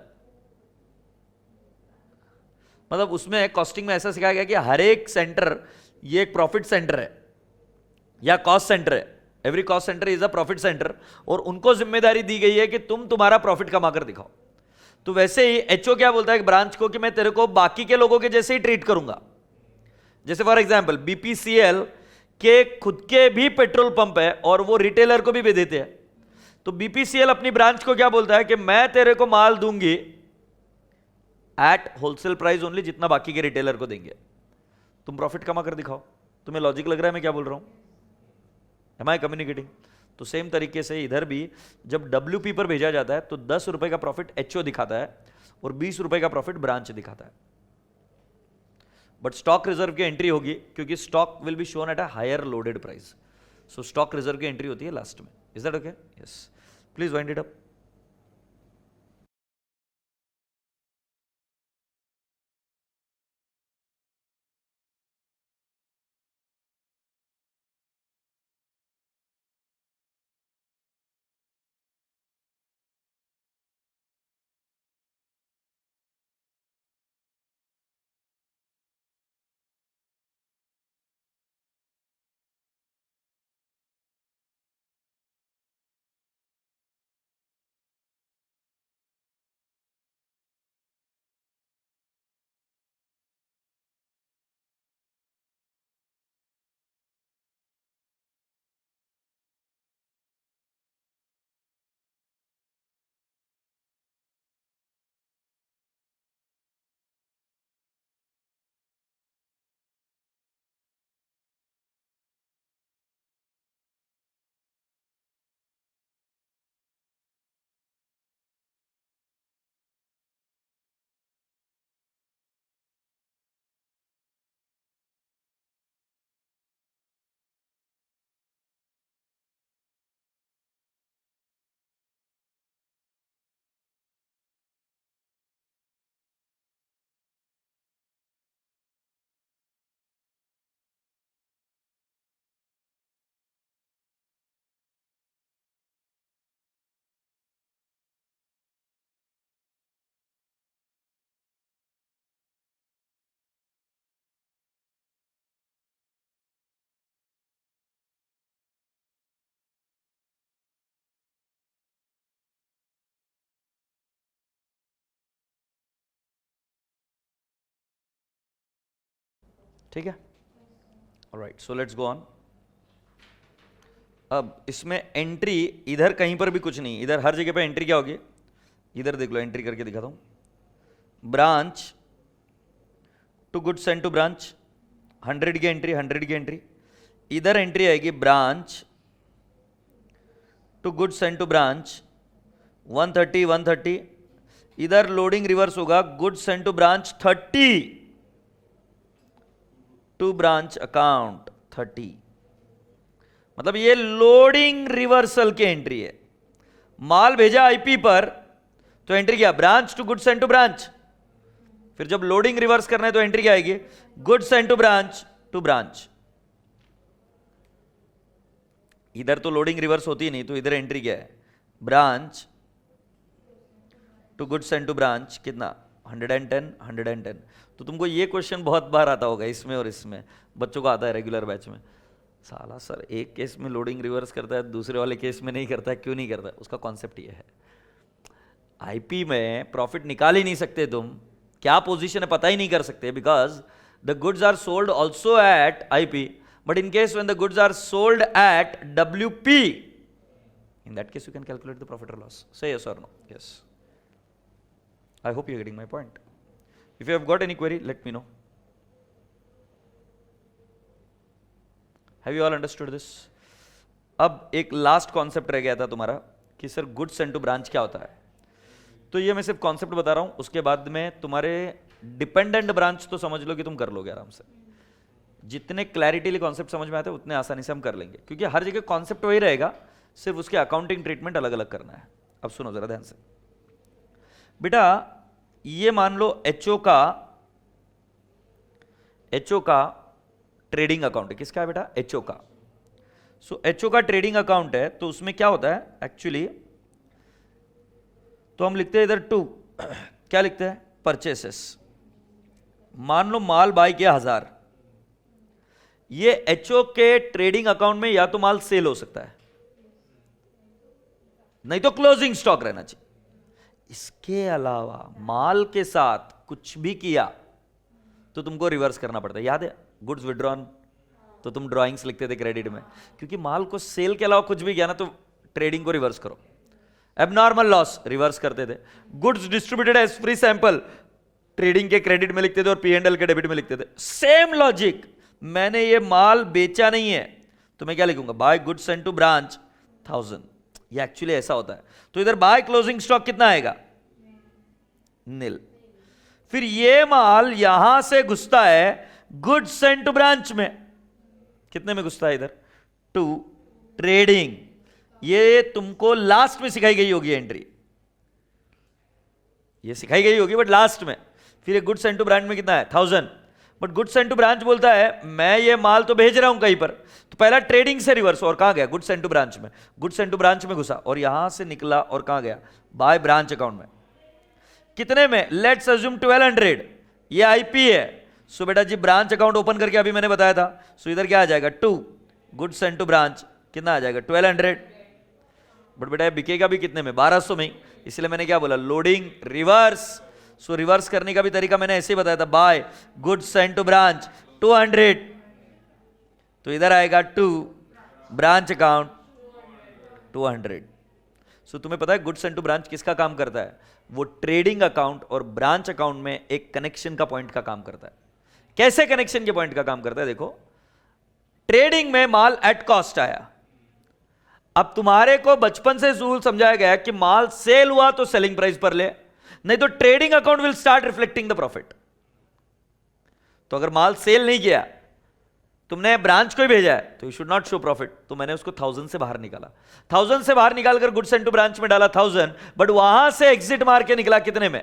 मतलब उसमें कॉस्टिंग में ऐसा सिखाया गया कि हर एक सेंटर ये एक प्रॉफिट सेंटर है या कॉस्ट सेंटर है, every cost centre is a profit centre, और उनको जिम्मेदारी दी गई है कि तुम तुम्हारा प्रॉफिट कमा कर दिखाओ। तो वैसे ही एचओ क्या बोलता है ब्रांच को कि मैं तेरे को बाकी के लोगों के जैसे ही ट्रीट करूंगा। जैसे फॉर एग्जांपल बीपीसीएल के खुद के भी पेट्रोल पंप है और वो रिटेलर को भी देते हैं, तो बीपीसीएल अपनी ब्रांच को क्या बोलता है कि मैं तेरे को माल दूंगी एट होलसेल प्राइस ओनली, जितना बाकी के रिटेलर को देंगे, तुम प्रॉफिट कमा कर दिखाओ। तुम्हें लॉजिक लग रहा है मैं क्या बोल रहा हूं? एम आई कम्युनिकेटिंग? तो सेम तरीके से इधर भी जब डब्ल्यूपी पर भेजा जाता है तो 10 रुपए का प्रॉफिट एचओ दिखाता है और 20 रुपए का प्रॉफिट ब्रांच दिखाता है। बट स्टॉक रिजर्व की एंट्री होगी क्योंकि stock will be shown at a higher loaded price, so stock reserve की एंट्री होती है लास्ट में। Is that okay? Yes, please wind it up. ठीक है, alright, so let's go on. अब इसमें एंट्री इधर कहीं पर भी कुछ नहीं, इधर हर जगह पे एंट्री क्या होगी? इधर देख लो, एंट्री करके दिखाता हूं। Branch to goods and to branch 100 की एंट्री, 100 की एंट्री। इधर एंट्री आएगी branch to goods and to branch 130, 130। इधर लोडिंग रिवर्स होगा goods and to branch 30 to branch account 30। मतलब ये लोडिंग रिवर्सल की एंट्री है। माल भेजा आईपी पर तो एंट्री क्या? Branch to goods and to branch. फिर जब लोडिंग रिवर्स करना है तो एंट्री क्या आएगी? Goods and to branch. इधर तो लोडिंग रिवर्स होती नहीं, तो इधर एंट्री क्या है? Branch to goods and to branch. कितना? 110, 110। तो तुमको ये क्वेश्चन बहुत बार आता होगा इसमें और इसमें, बच्चों को आता है रेगुलर बैच में। साला सर एक केस में लोडिंग रिवर्स करता है, दूसरे वाले केस में नहीं करता है, क्यों नहीं करता है? उसका कॉन्सेप्ट ये है, आईपी में प्रॉफिट निकाल ही नहीं सकते तुम, क्या पोजीशन है पता ही नहीं कर सकते, because the goods are sold also at IP, but in case when the goods are sold at WP, in that case you can calculate the profit और लॉस। से यस और no? Yes, I hope you're getting my point. If you have got any query, let me know. Have you all understood this? अब एक last concept रह गया था तुम्हारा कि sir goods and to branch क्या होता है। तो ये मैं सिर्फ कॉन्सेप्ट बता रहा हूं, उसके बाद में तुम्हारे डिपेंडेंट ब्रांच तो समझ लो कि तुम कर लोगे आराम से। जितने क्लैरिटीली कॉन्सेप्ट समझ में आते हैं उतने आसानी से हम कर लेंगे, क्योंकि हर जगह कॉन्सेप्ट वही रहेगा, सिर्फ उसके अकाउंटिंग ट्रीटमेंट अलग अलग करना है। अब सुनो जरा ध्यान से बेटा, ये मान लो एचओ का ट्रेडिंग अकाउंट है। किसका है बेटा? एचओ का। सो एचओ का ट्रेडिंग अकाउंट है, तो उसमें क्या होता है एक्चुअली, तो हम लिखते हैं इधर टू, क्या लिखते हैं? परचेसेस। मान लो माल बाय किया 1000, ये एचओ के ट्रेडिंग अकाउंट में या तो माल सेल हो सकता है, नहीं तो क्लोजिंग स्टॉक रहना चाहिए। इसके अलावा माल के साथ कुछ भी किया तो तुमको रिवर्स करना पड़ता है। याद है गुड्स विड्रॉन, तो तुम ड्राइंग्स लिखते थे क्रेडिट में, क्योंकि माल को सेल के अलावा कुछ भी किया ना तो ट्रेडिंग को रिवर्स करो। एबनॉर्मल लॉस रिवर्स करते थे। Goods distributed as free sample trading के क्रेडिट में लिखते थे और पी&एल के डेबिट में लिखते थे। सेम लॉजिक, मैंने ये माल बेचा नहीं है तो मैं क्या लिखूंगा? By goods sent to branch 1000। ये एक्चुअली ऐसा होता है। तो इधर बाय क्लोजिंग स्टॉक कितना आएगा? नील। फिर ये माल यहां से घुसता है गुड्स सेंट टू ब्रांच में, कितने में घुसता है? इधर टू ट्रेडिंग। ये तुमको लास्ट में सिखाई गई होगी एंट्री, ये सिखाई गई होगी बट लास्ट में। फिर ये गुड्स सेंट टू ब्रांच में कितना है? 1000। But goods sent to branch बोलता है मैं ये माल तो भेज रहा हूं कहीं पर, तो पहला ट्रेडिंग से रिवर्स और कहां गया? गुड्स सेंट टू ब्रांच में। गुड्स सेंट टू ब्रांच में घुसा और यहां से निकला और कहां गया? बाय ब्रांच अकाउंट में। कितने में? Let's assume 1200। ये आईपी है। सो बेटा जी ब्रांच अकाउंट ओपन करके अभी मैंने बताया था, सो इधर क्या आ जाएगा? To goods sent to branch, कितना आ जाएगा? 1200। बट बेटा बिकेगा भी कितने में? 1200 में। इसलिए मैंने क्या बोला? Loading reverse. सो रिवर्स करने का भी तरीका मैंने ऐसे ही बताया था, by goods sent to branch 200, तो इधर आएगा टू ब्रांच अकाउंट 200। सो तुम्हें पता है गुड्स सेंट टू ब्रांच किसका काम करता है? वो ट्रेडिंग अकाउंट और ब्रांच अकाउंट में एक कनेक्शन का पॉइंट का काम करता है। कैसे कनेक्शन के पॉइंट का काम करता है? देखो, ट्रेडिंग में माल एट कॉस्ट आया। अब तुम्हारे को बचपन से रूल समझाया गया कि माल सेल हुआ तो सेलिंग प्राइस पर ले, नहीं तो trading account will start reflecting the profit. तो अगर माल सेल नहीं किया, तुमने ब्रांच को ही भेजा है, तो you should not show profit. तो मैंने उसको 1000 से बाहर निकाला, 1000 से बाहर निकालकर गुड्स सेंट टू ब्रांच में डाला 1000, बट वहां से एग्जिट मार के निकला कितने में?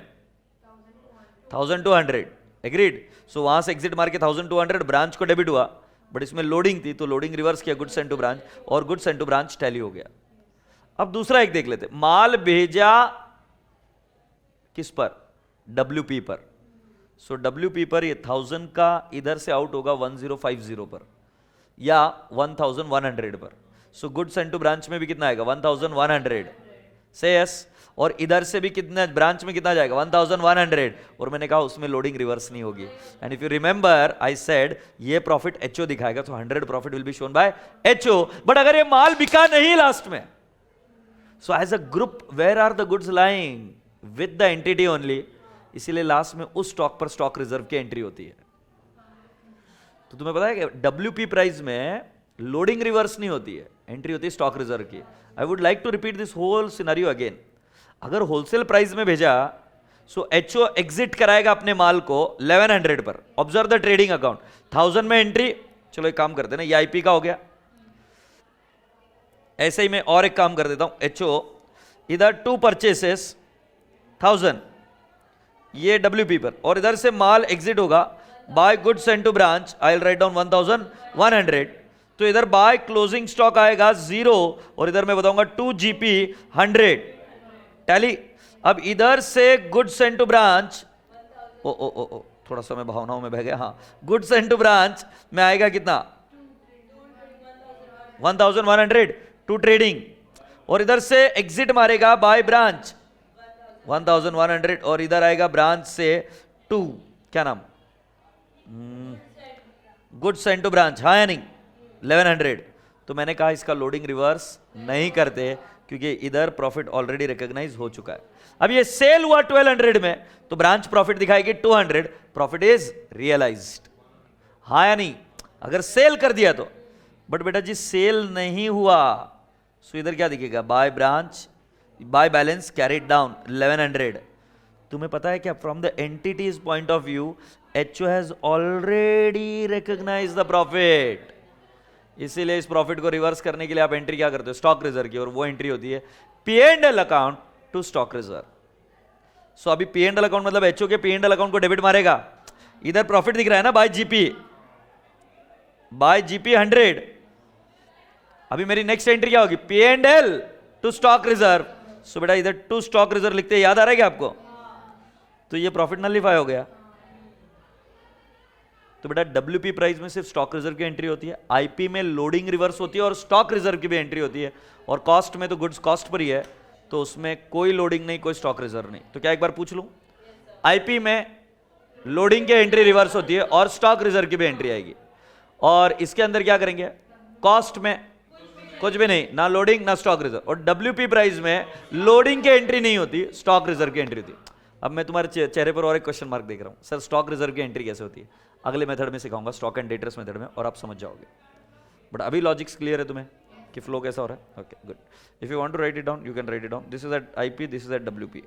1200। एग्रीड। सो वहां से एग्जिट मार के 1200 ब्रांच को डेबिट हुआ, बट इसमें लोडिंग थी तो लोडिंग रिवर्स किया गुड्स सेंट टू ब्रांच, और goods sent to branch tally हो गया। अब दूसरा एक देख लेते, माल भेजा किस पर? WP पर। सो WP पर ये 1000 का इधर से आउट होगा 1050 पर या 1100 पर। So goods sent to branch में भी कितना आएगा? 1100 से यस, और इधर से भी कितना ब्रांच में कितना जाएगा? 1100, और मैंने कहा उसमें लोडिंग रिवर्स नहीं होगी। And if you remember I said ये प्रॉफिट एचओ दिखाएगा, तो 100 profit will be shown by HO. But अगर ये माल बिका नहीं लास्ट में, so as a group where are the goods lying? With the entity only. इसीलिए लास्ट में उस स्टॉक पर स्टॉक रिजर्व की एंट्री होती है। तो तुम्हें पता है कि WP प्राइस में लोडिंग रिवर्स नहीं होती है, एंट्री होती है स्टॉक रिजर्व की। I would like to repeat this whole scenario again. अगर होलसेल प्राइस में भेजा, सो एचओ एग्जिट कराएगा अपने माल को 1100 पर। ऑब्जर्व द ट्रेडिंग अकाउंट, 1000 में एंट्री। चलो एक काम करते हैं ना, ये आईपी का हो गया। ऐसे ही मैं और एक काम कर देता हूं, एचओ इधर टू परचेसेस 1000, ये WP पर, और इधर से माल एग्जिट होगा by goods sent to branch, I will write down 1100, तो इधर बाय क्लोजिंग स्टॉक आएगा 0, और इधर मैं बताऊंगा 2GP 100 टैली। अब इधर से गुड्स सेंट टू ब्रांच, ओ थोड़ा सा मैं भावनाओं में बह गया, हाँ, गुड्स सेंट टू ब्रांच में आएगा कितना? 1100 टू ट्रेडिंग, और इधर से एग्जिट मारेगा बाय ब्रांच 1100, और इधर आएगा ब्रांच से टू, क्या नाम? गुड्स सेंट टू ब्रांच, हाँ या नहीं? 1100। तो मैंने कहा इसका लोडिंग रिवर्स नहीं करते, क्योंकि इधर प्रॉफिट ऑलरेडी रिकॉग्नाइज हो चुका है। अब ये सेल हुआ 1200 में, तो ब्रांच प्रॉफिट दिखाएगी 200, प्रॉफिट इज रियलाइज्ड, हाँ या नहीं? अगर सेल कर दिया तो। बट बेटा जी सेल नहीं हुआ, सो इधर क्या दिखेगा? By branch, by balance carried down 1100। तुम्हें पता है क्या? From the entity's point of view HO has already recognise the profit. इसीलिए इस प्रॉफिट को रिवर्स करने के लिए आप एंट्री क्या करते हो? स्टॉक रिजर्व की, और वो एंट्री होती है P&L account to stock reserve. So अभी पी एंड एल अकाउंट मतलब एचओ के पी एंड एल अकाउंट को डेबिट मारेगा, इधर प्रॉफिट दिख रहा है ना बाय जीपी, बाय जीपी 100। अभी मेरी नेक्स्ट एंट्री क्या होगी, P and L to stock reserve. So बेटा इधर टू स्टॉक रिजर्व लिखते याद आ रहा है क्या आपको, तो ये प्रॉफिट नलिफाई हो गया। तो बेटा डब्ल्यूपी प्राइस में सिर्फ स्टॉक रिजर्व की एंट्री होती है, आईपी में लोडिंग रिवर्स होती है और स्टॉक रिजर्व की भी एंट्री होती है, और कॉस्ट में तो गुड्स कॉस्ट पर ही है, तो उसमें कोई लोडिंग नहीं, कोई स्टॉक रिजर्व नहीं। तो क्या एक बार पूछ लूं, आईपी में लोडिंग की एंट्री रिवर्स होती है और स्टॉक रिजर्व की भी एंट्री आएगी, और इसके अंदर क्या करेंगे, कॉस्ट में कुछ भी नहीं, ना लोडिंग ना स्टॉक रिजर्व, और डब्ल्यूपी प्राइस में लोडिंग की एंट्री नहीं होती, स्टॉक रिजर्व की एंट्री होती। अब मैं तुम्हारे चेहरे पर और एक क्वेश्चन मार्क देख रहा हूं, सर स्टॉक रिजर्व की एंट्री कैसे होती है, अगले मेथड में सिखाऊंगा, स्टॉक एंड डेटर्स मेथड में, और आप समझ जाओगे। बट अभी लॉजिक्स क्लियर है तुम्हें कि फ्लो कैसा हो रहा है, okay good. If you want to write it down you can write it down, this is at IP, this is at WP.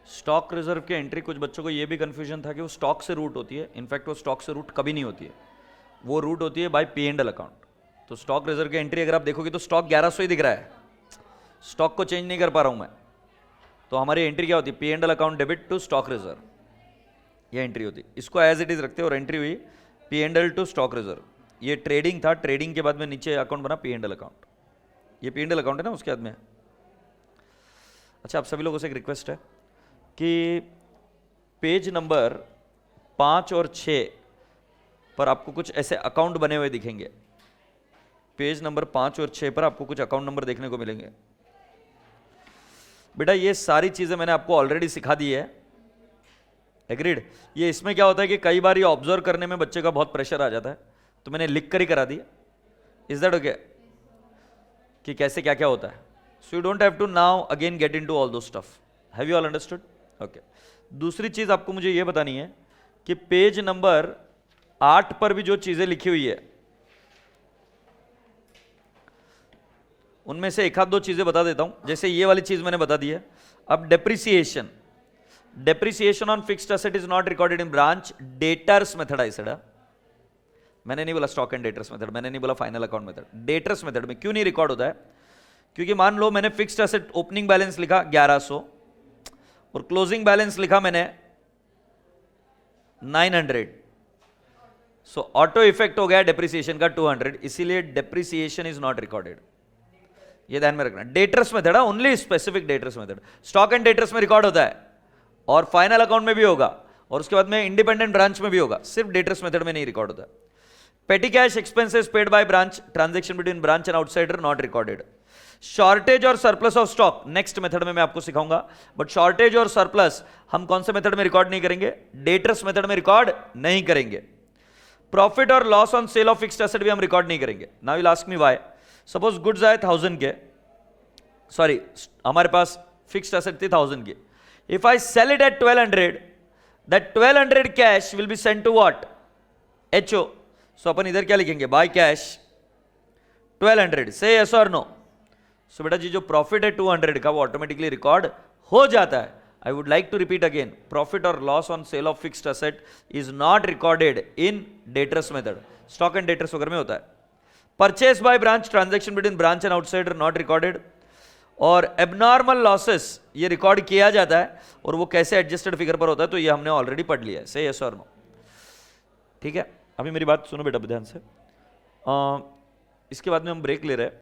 Stock reserve की एंट्री, कुछ बच्चों को यह भी कंफ्यूजन था कि वो स्टॉक से रूट होती है, इनफैक्ट वो स्टॉक से रूट कभी नहीं होती है, वो रूट होती है by P and L account. तो स्टॉक रिजर्व की एंट्री अगर आप देखोगे तो स्टॉक 1100 ही दिख रहा है, स्टॉक को चेंज नहीं कर पा रहा हूं मैं, तो हमारी एंट्री क्या होती है, P and L account debit to stock reserve, ये एंट्री होती है। इसको एज इट इज रखते हैं और एंट्री हुई P and L to stock reserve. ये ट्रेडिंग था, ट्रेडिंग के बाद में नीचे अकाउंट बना पी एंड एल अकाउंट, ये पी एंड एल अकाउंट है ना, उसके बाद में। अच्छा, आप सभी लोगों से एक रिक्वेस्ट है कि पेज नंबर 5 और 6 पर आपको कुछ ऐसे अकाउंट बने हुए दिखेंगे, पेज नंबर 5 और 6 पर आपको कुछ अकाउंट नंबर देखने को मिलेंगे। बेटा ये सारी चीजें मैंने आपको ऑलरेडी सिखा दी है, एग्रीड। ये इसमें क्या होता है कि कई बार ये ऑब्जर्व करने में बच्चे का बहुत प्रेशर आ जाता है, तो मैंने लिख कर ही करा दिया। इज दैट ओके कि कैसे क्या क्या होता है, so you don't have to now again get into all those stuff. Have you all understood? Okay. दूसरी चीज आपको मुझे ये बतानी है कि पेज नंबर 8 पर भी जो चीजें लिखी हुई है, उनमें से एक आध दो चीजें बता देता हूं, जैसे ये वाली चीज मैंने बता दी है। अब depreciation, depreciation on fixed asset is not recorded in branch debtors method I said. मैंने नहीं बोला स्टॉक एंड डेटर्स मेथड, मैंने नहीं बोला final account method, debtors method में क्यों नहीं रिकॉर्ड होता है? क्योंकि मान लो मैंने फिक्स्ड एसेट ओपनिंग बैलेंस लिखा 1100 और क्लोजिंग बैलेंस लिखा मैंने 900, सो ऑटो इफेक्ट हो गया डेप्रिसिएशन का 200, इसीलिए डेप्रिसिएशन इज नॉट रिकॉर्डेड। ये ध्यान में रखना। डेटर्स मेथड है, only specific debtors method. Stock and debtors में रिकॉर्ड होता है और फाइनल अकाउंट में भी होगा और उसके बाद में इंडिपेंडेंट ब्रांच में भी होगा, सिर्फ डेटर्स मेथड में नहीं रिकॉर्ड होता। Petty cash expenses paid by branch, transaction between branch and outsider not recorded. Shortage और surplus of stock next method में मैं आपको सिखाऊंगा, बट शॉर्टेज और सरप्लस हम कौन से मेथड में रिकॉर्ड नहीं करेंगे? डेटर्स मेथड में रिकॉर्ड नहीं करेंगे। प्रॉफिट और loss on sale of fixed asset भी हम रिकॉर्ड नहीं करेंगे। Now you ask me why. Suppose goods आए 1000 के, सॉरी हमारे पास फिक्स्ड एसेट थी 1000 की। If I sell it at 1200, that 1200 cash will be sent to what? HO. So अपन इधर क्या लिखेंगे? बाय कैश 1200, से यस और नो? सो बेटा जी जो प्रॉफिट है 200 का वो ऑटोमेटिकली रिकॉर्ड हो जाता है। I would like to repeat again, profit और loss on sale of fixed asset is not recorded in debtors method, stock and debtors वगैरह में होता है। Purchase by branch, transaction between branch and outsider not recorded. और abnormal losses ये record किया जाता है और वो कैसे एडजस्टेड फिगर पर होता है, तो ये हमने ऑलरेडी पढ़ लिया है। से यस और नो? ठीक है, अभी मेरी बात सुनो बेटा ध्यान से। इसके बाद में हम ब्रेक ले रहे हैं।